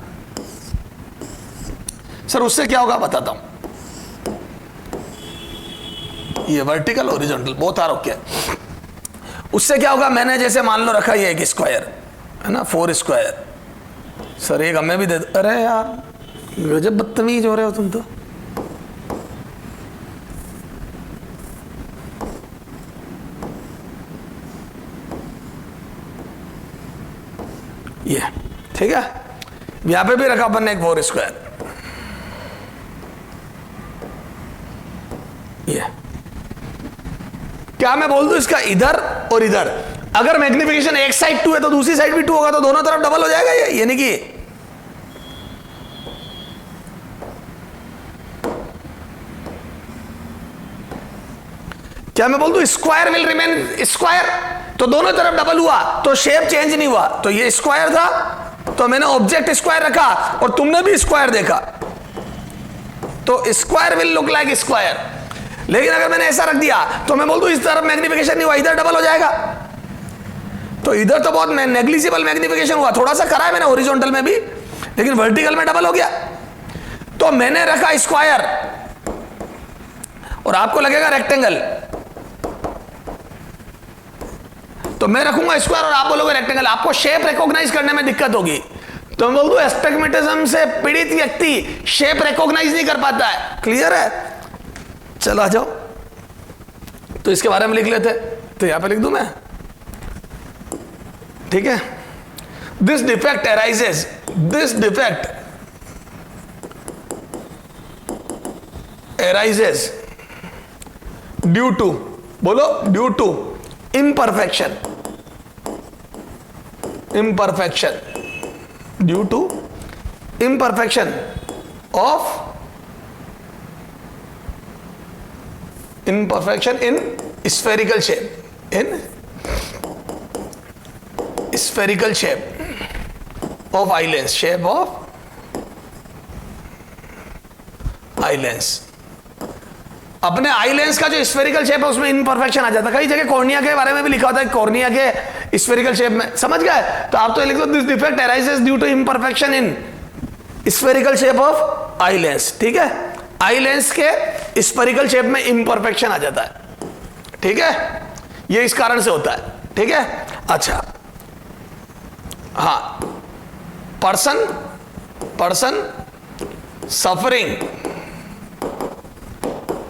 सर, उससे क्या होगा बताता हूं, ये vertical horizontal both are okay. उससे क्या होगा, मैंने जैसे मान लो रखा ये एक स्क्वायर है ना, 4 स्क्वायर, सर एक हमें भी दे दो, अरे यार गजब बदतमीज हो रहे हो तुम तो। ये ठीक है, यहां पे भी रखा अपन ने एक 4 स्क्वायर, ये क्या मैं बोल दूं इसका इधर और इधर, अगर मैग्निफिकेशन एक साइड 2 है तो दूसरी साइड भी 2 होगा, तो दोनों तरफ डबल हो जाएगा ये नहीं कि क्या मैं बोल दूं स्क्वायर विल रिमेन स्क्वायर, तो दोनों तरफ डबल हुआ तो शेप चेंज नहीं हुआ, तो ये स्क्वायर था तो मैंने ऑब्जेक्ट स्क्वायर रखा और तुमने भी स्क्वायर देखा, तो square will look like square. लेकिन अगर मैंने ऐसा रख दिया तो मैं बोल दूं इस तरफ मैग्निफिकेशन नहीं हुआ, इधर डबल हो जाएगा, तो इधर तो बहुत नेग्लिजिबल मैग्निफिकेशन हुआ, थोड़ा सा करा है मैंने हॉरिजॉन्टल में भी, लेकिन वर्टिकल में डबल हो गया। तो मैंने रखा स्क्वायर और आपको लगेगा रेक्टेंगल, तो मैं रखूंगा स्क्वायर और आप बोलोगे रेक्टेंगल, आपको शेप रिकॉग्नाइज करने में दिक्कत होगी, तो मैं बोल दूं एस्टिग्मेटिज्म से पीड़ित व्यक्ति शेप रिकॉग्नाइज नहीं कर पाता है। क्लियर है? चलो आ जाओ, तो इसके बारे में लिख लेते, तो यहां पे लिख दूं मैं, ठीक है, this defect arises, this defect arises due to, बोलो due to imperfection, imperfection, due to imperfection of imperfection in spherical shape, in spherical shape of eye lens, shape of eye lens। अपने आई लेंस का जो spherical shape है उसमें imperfection आ जाता है, कई जगह कॉर्निया के बारे में भी लिखा होता है, कॉर्निया के स्फेरिकल शेप में, समझ गए, तो आप तो लिख दो this defect arises due to imperfection in spherical shape of eye lens. ठीक है, आई लेंस के स्फेरिकल शेप में इम्परफेक्शन आ जाता है, ठीक है, ये इस कारण से होता है, ठीक है। अच्छा हाँ, person suffering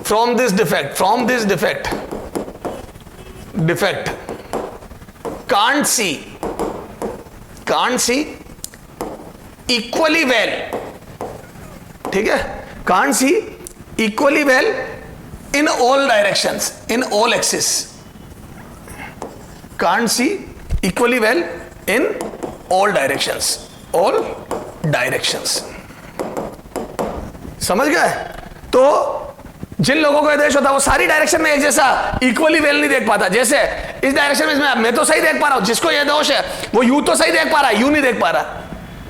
from this defect can't see equally well, ठीक है, can't see equally well in all directions, in all axes, can't see equally well in all directions, all directions, समझ गए। तो जिन लोगों को देश होता है वो सारी डायरेक्शन में एक जैसा इक्वली वेल नहीं देख पाता, जैसे इस डायरेक्शन में इसमें मैं तो सही देख पा रहा हूं, जिसको ये दोष है वो यू तो सही देख पा रहा है, यू नहीं देख पा रहा।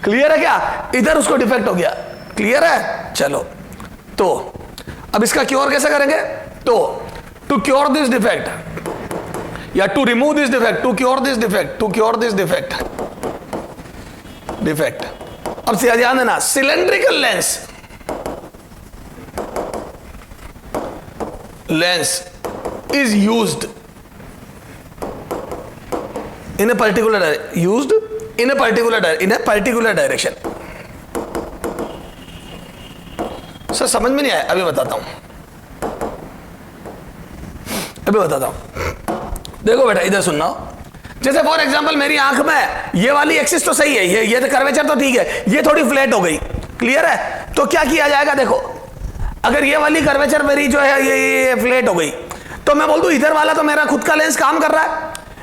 क्लियर है क्या? इधर उसको डिफेक्ट हो गया। क्लियर है? चलो, तो अब इसका क्योर कैसे करेंगे? तो टू क्योर दिस डिफेक्ट या to remove this defect, to cure this defect, to cure this defect, अब से ध्यान देना, cylindrical lens is used in a particular direction। Sir समझ में नहीं आया, अभी बताता हूं, देखो बेटा इधर सुनना। जैसे फॉर एग्जांपल मेरी आंख में ये वाली एक्सिस तो सही है, ये तो कर्वेचर तो ठीक है, ये थोड़ी फ्लैट हो गई। क्लियर है? तो क्या किया जाएगा? देखो अगर ये वाली कर्वेचर मेरी जो है ये फ्लैट हो गई, तो मैं बोल दूं इधर वाला तो मेरा खुद का लेंस काम कर रहा है,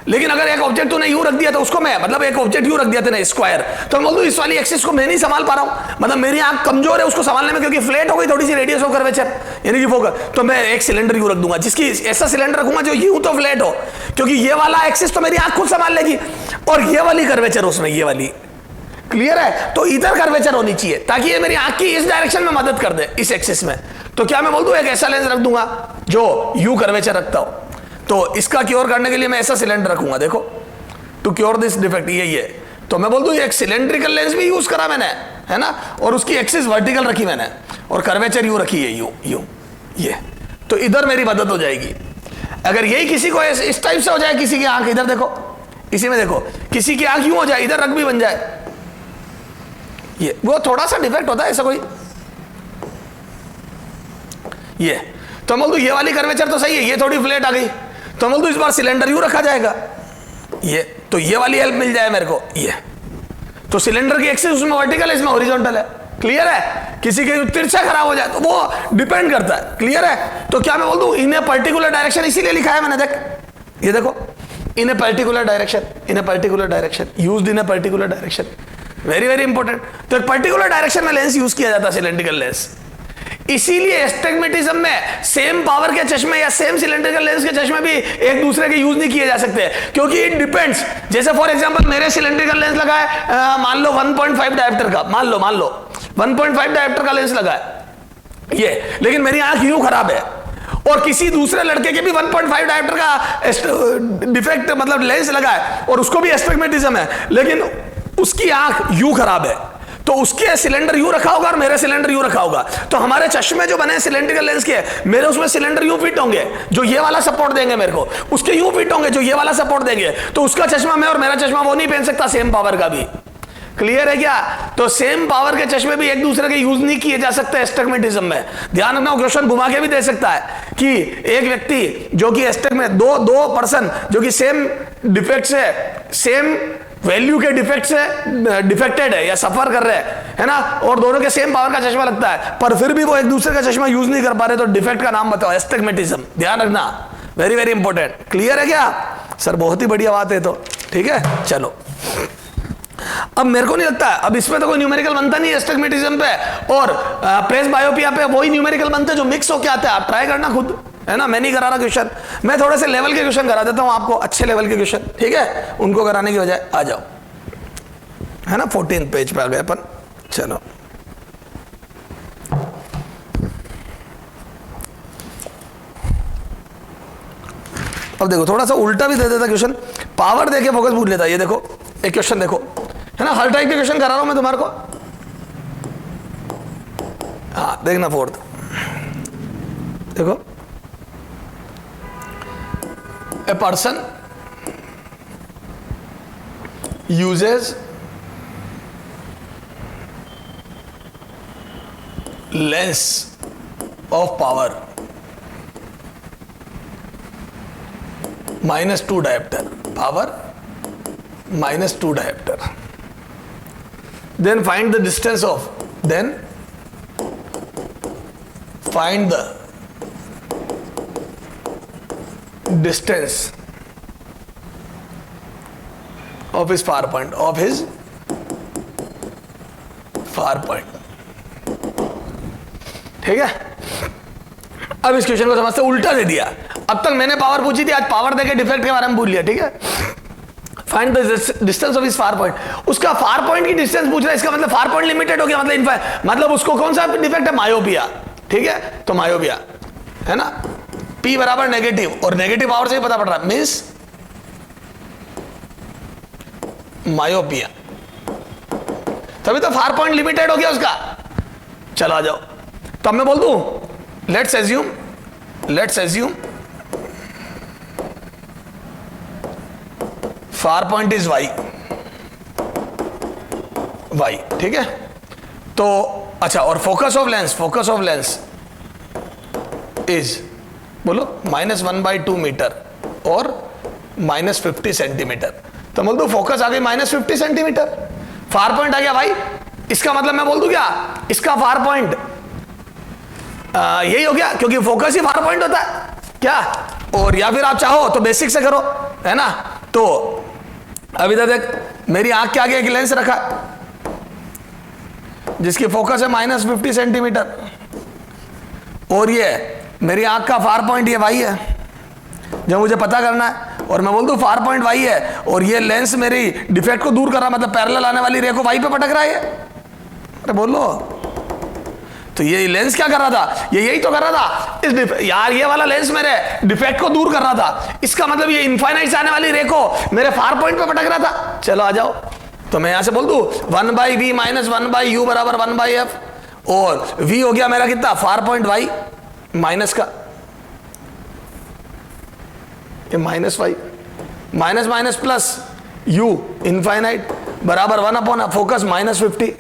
लेकिन अगर एक ऑब्जेक्ट तूने यू रख दिया तो उसको मैं, मतलब एक ऑब्जेक्ट यू रख दिया तूने स्क्वायर, तो मैं बोल दूं इस वाली एक्सिस को मैं नहीं संभाल पा रहा हूं, मतलब मेरी आंख कमजोर है उसको संभालने में, क्योंकि फ्लैट हो गई थोड़ी सी रेडियस ऑफ कर्वेचर यानी कि फोकस, तो मैं एक सिलेंडर यू रख दूंगा, जिसकी ऐसा सिलेंडर रखूंगा जो यू तो फ्लैट हो, क्योंकि ये वाला एक्सिस तो मेरी आंख खुद संभाल लेगी, और ये वाली कर्वेचर उसमें, ये वाली। क्लियर है? तो इधर कर्वेचर होनी चाहिए ताकि ये मेरी आंख की इस डायरेक्शन में मदद कर दे, इस एक्सिस में। तो क्या मैं बोल दूं एक ऐसा लेंस रख दूंगा जो यू कर्वेचर रखता हो, तो इसका क्योर करने के लिए मैं ऐसा सिलेंडर रखूंगा, देखो, टू क्योर दिस डिफेक्ट, ये तो मैं बोल दूं एक सिलेंड्रिकल लेंस भी यूज करा मैंने, है ना, और उसकी एक्सिस वर्टिकल रखी मैंने और कर्वेचर यू रखी है, यू ये, तो इधर मेरी मदद हो जाएगी। अगर यही किसी को इस टाइप से हो जाए, किसी की आंख इधर देखो, इसी में देखो, किसी की आंख यूं हो जाए, इधर रख भी बन जाए, ये वो थोड़ा सा डिफेक्ट होता है ऐसा कोई, ये तो बोल दो ये वाली कर्वेचर तो सही है, ये थोड़ी फ्लैट आ गई, तो बोल दो इस बार सिलेंडर यू रखा जाएगा, ये तो ये वाली हेल्प मिल जाए मेरे को, ये तो सिलेंडर की एक्सिस उसमें वर्टिकल है, इसमें हॉरिजॉन्टल है, क्लियर है? किसी के तिरछा खराब हो जाए तो वो डिपेंड करता है, क्लियर है? तो क्या मैं बोल दूं इन ए पर्टिकुलर डायरेक्शन, इसीलिए लिखा है मैंने, देख ये देखो, in a particular direction, in a particular direction, used in a particular direction, very very important. तो एक पर्टिकुलर डायरेक्शन में लेंस यूज किया जाता है, सिलेंड्रिकल लेंस। इसीलिए एस्टिग्मेटिज्म में सेम पावर के चश्मे या सेम सिलेंड्रिकल लेंस के चश्मे भी एक दूसरे के यूज नहीं किए जा सकते, क्योंकि इट डिपेंड्स। जैसे फॉर एग्जांपल मेरे सिलेंड्रिकल लेंस लगा है, मान लो 1.5 डायप्टर का, मान लो 1.5 डायप्टर का लेंस लगा है ये, लेकिन मेरी आंख यूं खराब है, और किसी दूसरे लड़के के भी 1.5 डायप्टर का डिफेक्ट मतलब लेंस लगा है और उसको भी एस्टिग्मेटिज्म है, लेकिन उसकी आंख यूं खराब है, तो उसके सिलेंडर यू रखा होगा और मेरे सिलेंडर यू रखा होगा, तो हमारे चश्मे जो बने सिलेंड्रिकल लेंस के, मेरे उसमें सिलेंडर यू फिट होंगे जो ये वाला सपोर्ट देंगे मेरे को, उसके यू फिट होंगे जो ये वाला सपोर्ट देंगे, तो उसका चश्मा मैं और मेरा चश्मा वो नहीं पहन सकता सेम पावर का भी, क्लियर है क्या? तो सेम पावर के चश्मे भी एक दूसरे के यूज नहीं किए जा सकते एस्टिग्मेटिज्म में। ध्यान रखना, क्वेश्चन घुमा के भी दे सकता है कि एक व्यक्ति जो कि एस्टिग्मेट दो पर्सन जो कि सेम डिफेक्ट से, सेम वैल्यू के डिफेक्ट से डिफेक्टेड है या सफर कर रहे हैं, है ना, और दोनों के सेम पावर का चश्मा लगता है, पर फिर भी वो एक दूसरे का चश्मा यूज नहीं कर पा रहे, तो डिफेक्ट का नाम बताओ, एस्टिग्मेटिज्म। ध्यान रखना, वेरी वेरी इंपॉर्टेंट। क्लियर है क्या सर? बहुत ही बढ़िया बात है, तो ठीक है। चलो अब मेरे को नहीं लगता है, अब इसमें तो कोई न्यूमेरिकल बनता नहीं है एस्टिग्मेटिज्म पे, और प्रेस बायोपिया पे वही न्यूमेरिकल बनते हैं जो मिक्स होके आते हैं। आप ट्राई करना खुद, है ना, मैं नहीं करा रहा क्वेश्चन, मैं थोड़े से लेवल के क्वेश्चन करा देता हूं आपको, अच्छे लेवल के क्वेश्चन, ठीक है, उनको कराने की बजाय आ जाओ, है ना। 14 पेज पे आ गए अपन। चलो अब देखो, थोड़ा सा उल्टा भी दे देता क्वेश्चन, पावर देके फोकस भूल लेता। ये देखो एक क्वेश्चन देखो, है ना, हर टाइप के क्वेश्चन करा रहा हूं मैं तुम्हारे को। हाँ देखना, 4th देखो, a person uses lens of power -2 diopter, power -2 diopter, then find the distance of, then find the distance of his far point, of his far point, ठीक है। अब इस क्वेश्चन को समझते, उल्टा दे दिया। अब तक मैंने पावर पूछी थी, आज पावर देके डिफेक्ट के बारे में भूल लिया, ठीक है। Find the distance of his far point, उसका फार पॉइंट की डिस्टेंस पूछ रहा है, इसका मतलब फार पॉइंट लिमिटेड हो गया, मतलब उसको कौन सा डिफेक्ट है, मायोपिया, ठीक है। तो मायोपिया है ना, P बराबर नेगेटिव, और नेगेटिव पावर से ही पता पड़ रहा है, मीन्स मायोपिया, तभी तो फार पॉइंट लिमिटेड हो गया उसका। चलो आ जाओ, तो मैं बोल दूं, let's assume far point is y, ठीक है। तो अच्छा, और फोकस ऑफ लेंस इज, बोलो, -1/2 मीटर और -50 सेंटीमीटर। तो बोल दो फोकस आ गई -50 सेंटीमीटर, फार पॉइंट आ गया भाई। इसका मतलब मैं बोल दूं क्या, इसका फार पॉइंट यही हो गया, क्योंकि फोकस ही फार पॉइंट होता है क्या। और या फिर आप चाहो तो बेसिक से करो, है ना। तो अभी तक देख, मेरी आंख के आगे एक लेंस रखा जिसकी फोकस है -50 सेंटीमीटर, और ये मेरी आंख का फार पॉइंट ये भाई है, जो मुझे पता करना है। और मैं बोल दूं फार पॉइंट वाई है और ये लेंस मेरी डिफेक्ट को दूर कर रहा, मतलब पैरेलल आने वाली रे को वाई पे पटक रहा है। अरे बोलो, तो ये लेंस क्या कर रहा था, ये यही तो कर रहा था यार, ये वाला लेंस मेरे डिफेक्ट को दूर कर रहा था, इसका मतलब ये इनफाइनाइट से आने वाली रे को मेरे फार पॉइंट पे पटक रहा था। चलो आ जाओ, तो मैं यहां से बोल दूं 1/v माइनस 1/u बराबर 1/f, और v हो गया मेरा कितना, फार पॉइंट y माइनस का, ये minus y minus minus plus u infinite बराबर 1/, फोकस -50।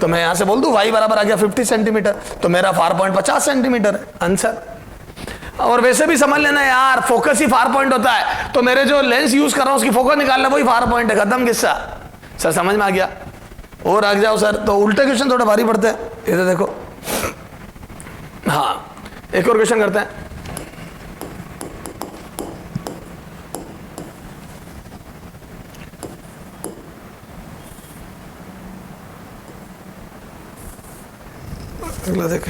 तो मैं यहां से बोल दूं y बराबर आ गया 50 सेंटीमीटर, तो मेरा फार पॉइंट 50 सेंटीमीटर है आंसर। और वैसे भी समझ लेना यार, फोकस ही फार पॉइंट होता है, तो मेरे जो लेंस यूज कर रहा हूं उसकी फोकस निकालना वही फार पॉइंट है, खत्म किस्सा। सर समझ में आ गया? और आगे जाओ सर, तो उल्टे क्वेश्चन थोड़े भारी पड़ते हैं, इधर देखो। हाँ, एक और क्वेश्चन करते हैं। अगला देख,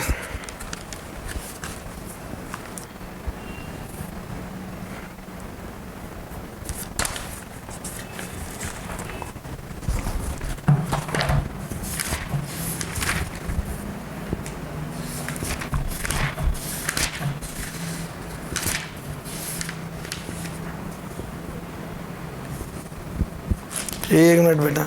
एक मिनट बेटा।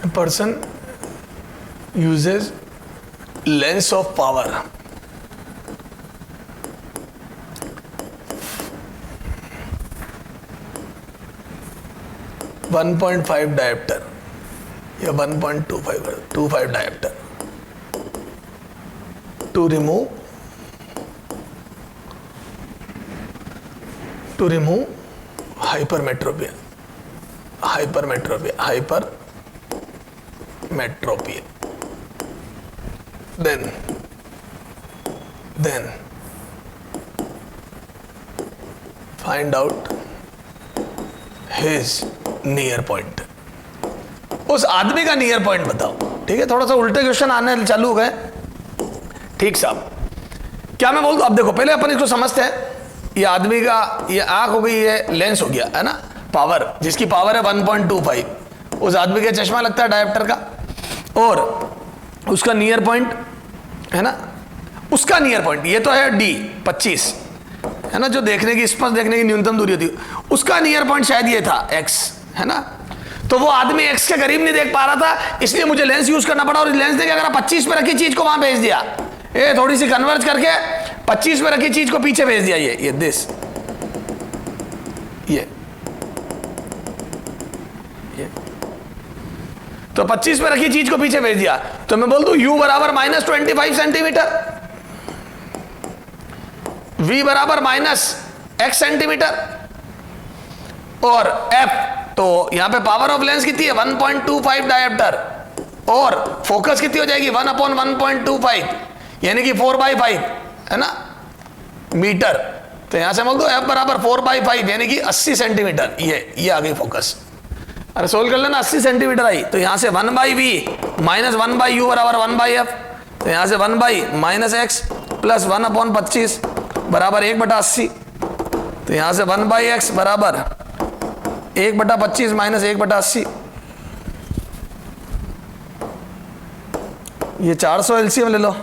A person uses lens of power 1.5 diopter या 1.25 diopter to remove hypermetropia. Then find out his near point, उस आदमी का नियर पॉइंट बताओ। ठीक है, थोड़ा सा उल्टे क्वेश्चन आने चालू हो गए। ठीक साहब, क्या मैं बोल दूं? अब देखो, पहले अपन इसको समझते हैं। ये आदमी का, ये आंख हो गई, ये लेंस हो गया, है ना, पावर, जिसकी पावर है 1.25। उस आदमी का चश्मा लगता है डायोप्टर का, और उसका नियर पॉइंट है ना, उसका नियर पॉइंट ये तो है d 25, है ना, जो देखने की, स्पष्ट देखने की न्यूनतम दूरी होती है, उसका नियर पॉइंट शायद ये था x, है ना। तो वो आदमी x के करीब नहीं देख पा रहा था, इसलिए मुझे लेंस यूज करना पड़ा, और लेंस ने क्या करा, 25 पे रखी चीज को वहां भेज दिया, ये थोड़ी सी कन्वर्ज करके 25 पे रखी चीज को पीछे भेज दिया, ये दिस, ये तो 25 पे रखी चीज को पीछे भेज दिया। तो मैं बोल दूं u बराबर -25 सेंटीमीटर, v बराबर -x सेंटीमीटर, और f, तो यहां पे पावर ऑफ लेंस कितनी है 1.25 डायोप्टर, और फोकस कितनी हो जाएगी 1/1.25, यानी कि 4/5, है ना, मीटर। तो यहां से बोल दो f बराबर 4/5, यानी कि 80 सेंटीमीटर। ये आ गई फोकस। अरे सोल्व कर लेना, 80 सेंटीमीटर आई, तो यहां से 1/v माइनस 1/u बराबर 1/f, तो यहां से 1/-x प्लस 1/25 बराबर 1/80, तो यहां से 1/x बराबर 1/25 माइनस 1/80, ये 400 एलसीएम ले लो।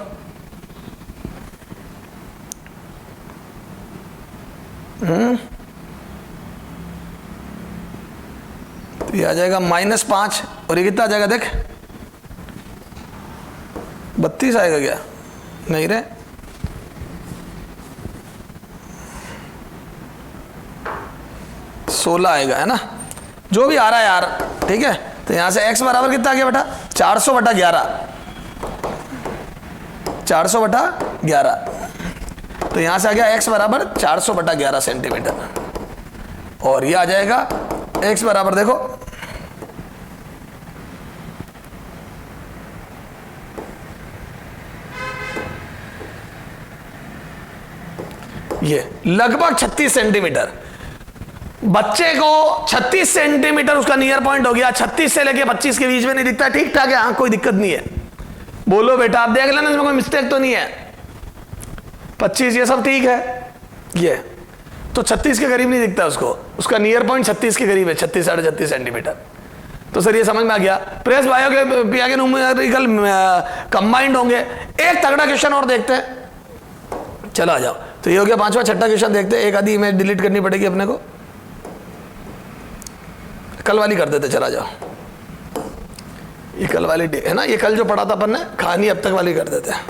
तो ये आ जाएगा -5, और ये कितना आ जाएगा देख, 32 आएगा क्या, नहीं रे, 16 आएगा, है ना, जो भी आ रहा है यार। ठीक है, तो यहां से x बराबर कितना आ गया बेटा, 400/11, 400/11। तो यहां से आ गया x बराबर 400/11 सेंटीमीटर, और ये आ जाएगा x बराबर देखो ये लगभग 36 सेंटीमीटर। बच्चे को 36 सेंटीमीटर उसका नियर पॉइंट हो गया, 36 से लेके 25 के बीच में नहीं दिखता, ठीक ठाक है, हाँ कोई दिक्कत नहीं है। बोलो बेटा आप देख लेना, इसमें कोई मिस्टेक तो नहीं है। 25 ये सब ठीक है, ये तो 36 के करीब नहीं दिखता उसको, उसका नियर पॉइंट 36 के करीब है, 36 साढ़े 36 सेंटीमीटर। तो सर ये समझ में आ गया। प्रेस बायो के पिया के न्यूमेरिकल कंबाइंड होंगे। एक तगड़ा क्वेश्चन और देखते हैं, चलो आ जाओ। तो ये हो गया पांचवा। छठा क्वेश्चन देखते हैं, एक आधी इमेज डिलीट करनी पड़ेगी अपने को, कल वाली कर देते, चला जाओ। ये कल वाली है ना, ये कल जो पढ़ा था अपन ने कहानी, अब तक वाली कर देते हैं।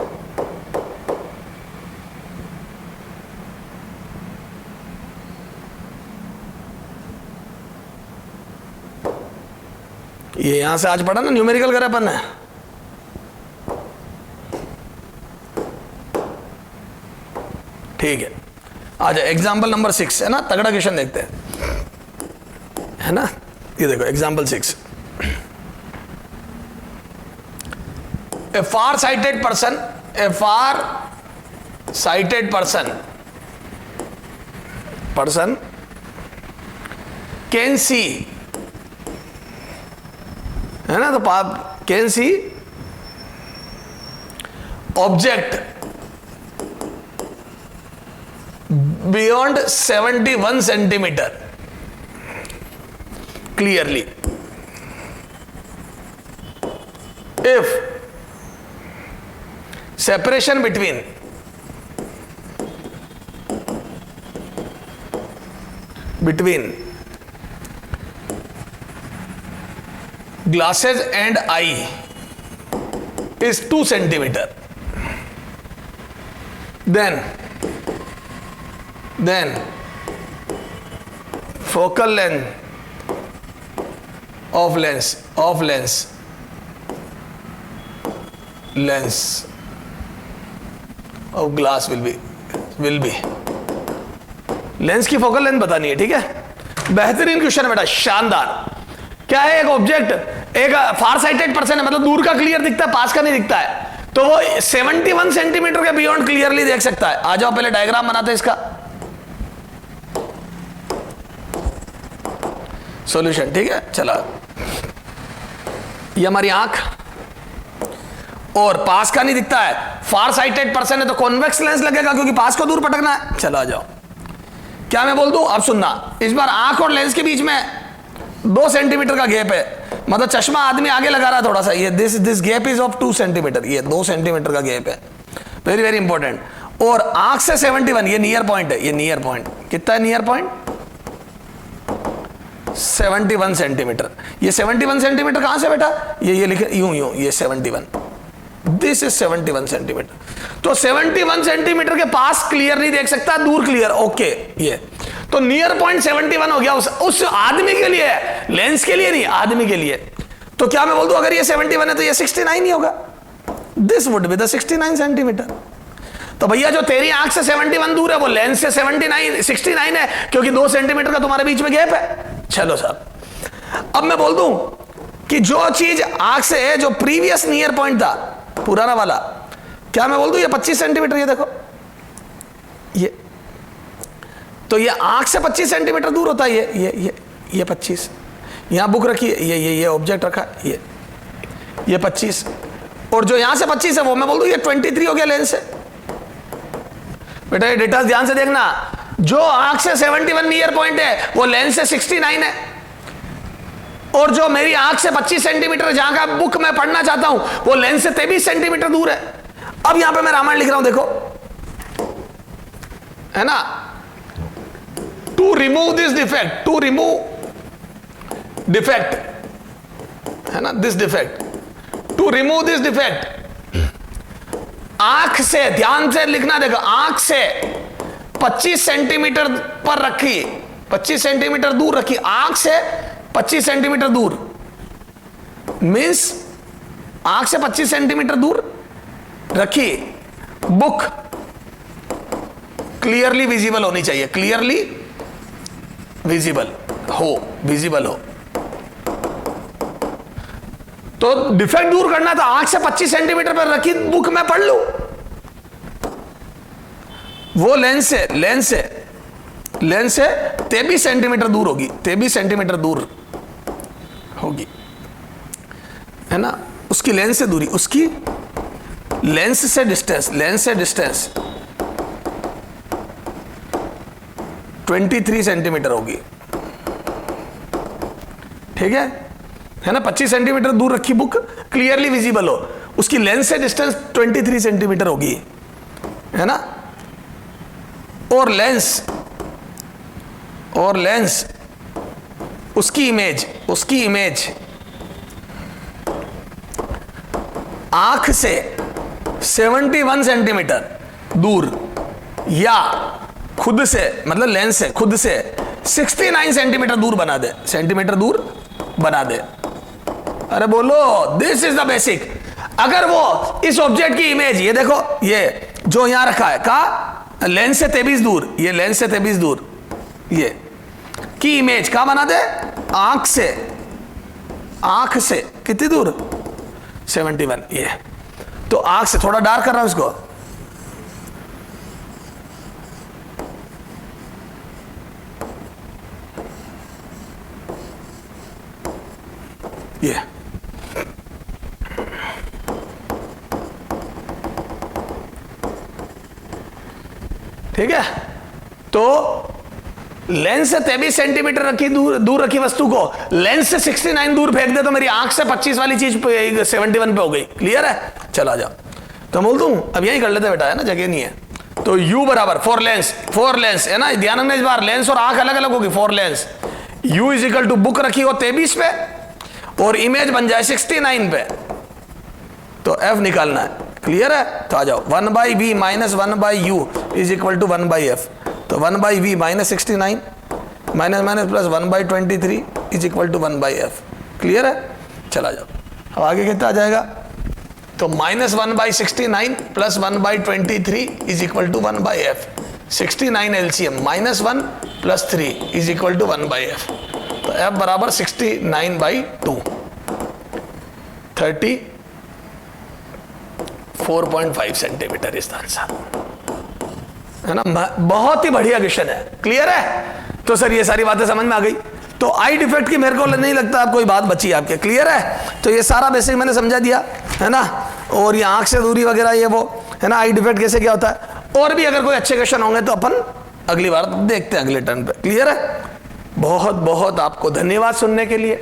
ये यहां से आज पढ़ा ना, न्यूमेरिकल करा अपन ने। ठीक है, आज एग्जाम्पल नंबर 6 है ना, तगड़ा क्वेश्चन देखते हैं, है ना। ये देखो example 6। A far sighted person can see, है ना, तो आप can see object beyond 71 centimeter clearly if separation between glasses and eye is 2 centimeter, then focal length of lens of glass will be lens की focal length बतानी है, ठीक है। बेहतरीन क्वेश्चन है बेटा, शानदार। क्या है, एक ऑब्जेक्ट, एक फार साइटेड पर्सन है, मतलब दूर का क्लियर दिखता है, पास का नहीं दिखता है, तो वो 71 सेंटीमीटर के बियॉन्ड क्लियरली देख सकता है। आ जाओ पहले डायग्राम बनाते हैं इसका सॉल्यूशन, ठीक है। चला, ये हमारी आंख, और पास का नहीं दिखता है, फार साइटेड पर्सन है तो कॉन्वेक्स लेंस लगेगा क्योंकि पास को दूर पटकना है। चला जाओ, क्या मैं बोल दूं, अब सुनना। इस बार आंख और लेंस के बीच में 2 सेंटीमीटर का गैप है, मतलब चश्मा आदमी आगे लगा रहा है थोड़ा सा, ये this gap is of 2 centimetre, ये 2 सेंटीमीटर का गैप है, वेरी वेरी इंपॉर्टेंट। और आंख से 71, ये नियर पॉइंट है, ये नियर पॉइंट कितना है, नियर पॉइंट 71 सेंटीमीटर। ये 71 सेंटीमीटर कहां से बेटा, ये लिखे यूं, ये 71, दिस इज 71 सेंटीमीटर। तो 71 सेंटीमीटर के पास क्लियर नहीं देख सकता, दूर क्लियर, ओके। ये तो नियर पॉइंट 71 हो गया उस आदमी के लिए, लेंस के लिए नहीं, आदमी के लिए। तो क्या मैं बोल दूं, अगर ये 71 है तो ये 69 ही होगा, this would be the 69 centimetre. तो भैया जो तेरी आंख से 71 दूर है वो लेंस से 69 है, क्योंकि 2 सेंटीमीटर का तुम्हारे बीच में गैप है। चलो साहब, अब मैं बोल दूं कि जो चीज आंख से है, जो प्रीवियस नियर पॉइंट था पुराना वाला, क्या मैं बोल दूं ये 25 सेंटीमीटर, ये देखो ये, तो ये आंख से 25 सेंटीमीटर दूर होता है, ये 25, यहां बुक रखी है, ये ऑब्जेक्ट रखा, ये 25, और जो यहां से 25 है वो मैं बोल दूं ये 23 हो गया लेंस से। बेटा ये डेटा ध्यान से देखना, जो आंख से 71 नियर पॉइंट है वो लेंस से 69 है, और जो मेरी आंख से 25 सेंटीमीटर जहां का बुक मैं पढ़ना चाहता हूं वो लेंस से 23 सेंटीमीटर दूर है। अब यहां पे मैं रामायण लिख रहा हूं, देखो, है ना। To remove this defect, to remove defect, है ना, this defect, to remove this defect, आंख से, ध्यान से लिखना, देखो, आंख से 25 सेंटीमीटर पर रखी, 25 सेंटीमीटर दूर रखी, आंख से 25 सेंटीमीटर दूर, मीन्स आंख से 25 सेंटीमीटर दूर रखी बुक, क्लियरली विजिबल होनी चाहिए, क्लियरली विजिबल हो। तो डिफेक्ट दूर करना था, आंख से 25 सेंटीमीटर पर रखी बुक मैं पढ़ लूं। वो लेंस से 23 सेंटीमीटर दूर होगी, 23 सेंटीमीटर दूर होगी, है ना। उसकी लेंस से दूरी, उसकी लेंस से डिस्टेंस 23 सेंटीमीटर होगी, ठीक है ना। 25 सेंटीमीटर दूर रखी बुक, क्लियरली विजिबल हो, उसकी लेंस से डिस्टेंस 23 सेंटीमीटर होगी, है ना। और लेंस उसकी इमेज आंख से 71 सेंटीमीटर दूर, या खुद से, मतलब लेंस से खुद से 69 सेंटीमीटर दूर बना दे, अरे बोलो, दिस इज द बेसिक। अगर वो इस ऑब्जेक्ट की इमेज, ये देखो, ये जो यहां रखा है, का लेंस से 23 दूर, ये लेंस से 23 दूर, ये की इमेज का बना दे, आंख से कितनी दूर, 71, ये। तो आंख से थोड़ा डार्क कर रहा हूं उसको, ये ठीक है। तो लेंस से 23 सेंटीमीटर रखी दूर रखी वस्तु को लेंस से 69 दूर फेंक दे तो मेरी आंख से 25 वाली चीज 71 पे हो गई। क्लियर है? चला जा। तो बोल दूं अब यही कर लेते बेटा, है ना, जगह नहीं है। तो U बराबर फोर लेंस है ना, ध्यान रखना इस बार, लेंस और आंख अलग अलग होगी। For lens U is equal to book रखी हो 23 पे और इमेज बन जाए 69 पे, तो F निकालना है। क्लियर है? तो आ जाओ, 1/V minus 1/U is equal to 1/F। तो 1/V minus 69 minus minus plus 1/23 is equal to 1/F। Clear है? चला जाओ। अब आगे कितना आ जाएगा? तो minus 1/69 plus 1/23 is equal to 1/F। 69 LCM minus 1 plus 3 is equal to 1/F। तो F बराबर 69/2, 34.5 सेंटीमीटर इस आंसर, है ना। बहुत ही बढ़िया क्वेश्चन है। क्लियर है? तो सर ये सारी बातें समझ में आ गई। तो आई डिफेक्ट की मेरे को नहीं लगता अब कोई बात बची आपके। क्लियर है? तो ये सारा बेसिक मैंने समझा दिया, है ना। और ये आंख से दूरी वगैरह ये वो, है ना, आई डिफेक्ट कैसे क्या होता है। और भी अगर कोई अच्छे क्वेश्चन होंगे तो अपन अगली बार देखते हैं, अगले टर्न पे। क्लियर है? बहुत बहुत आपको धन्यवाद सुनने के लिए।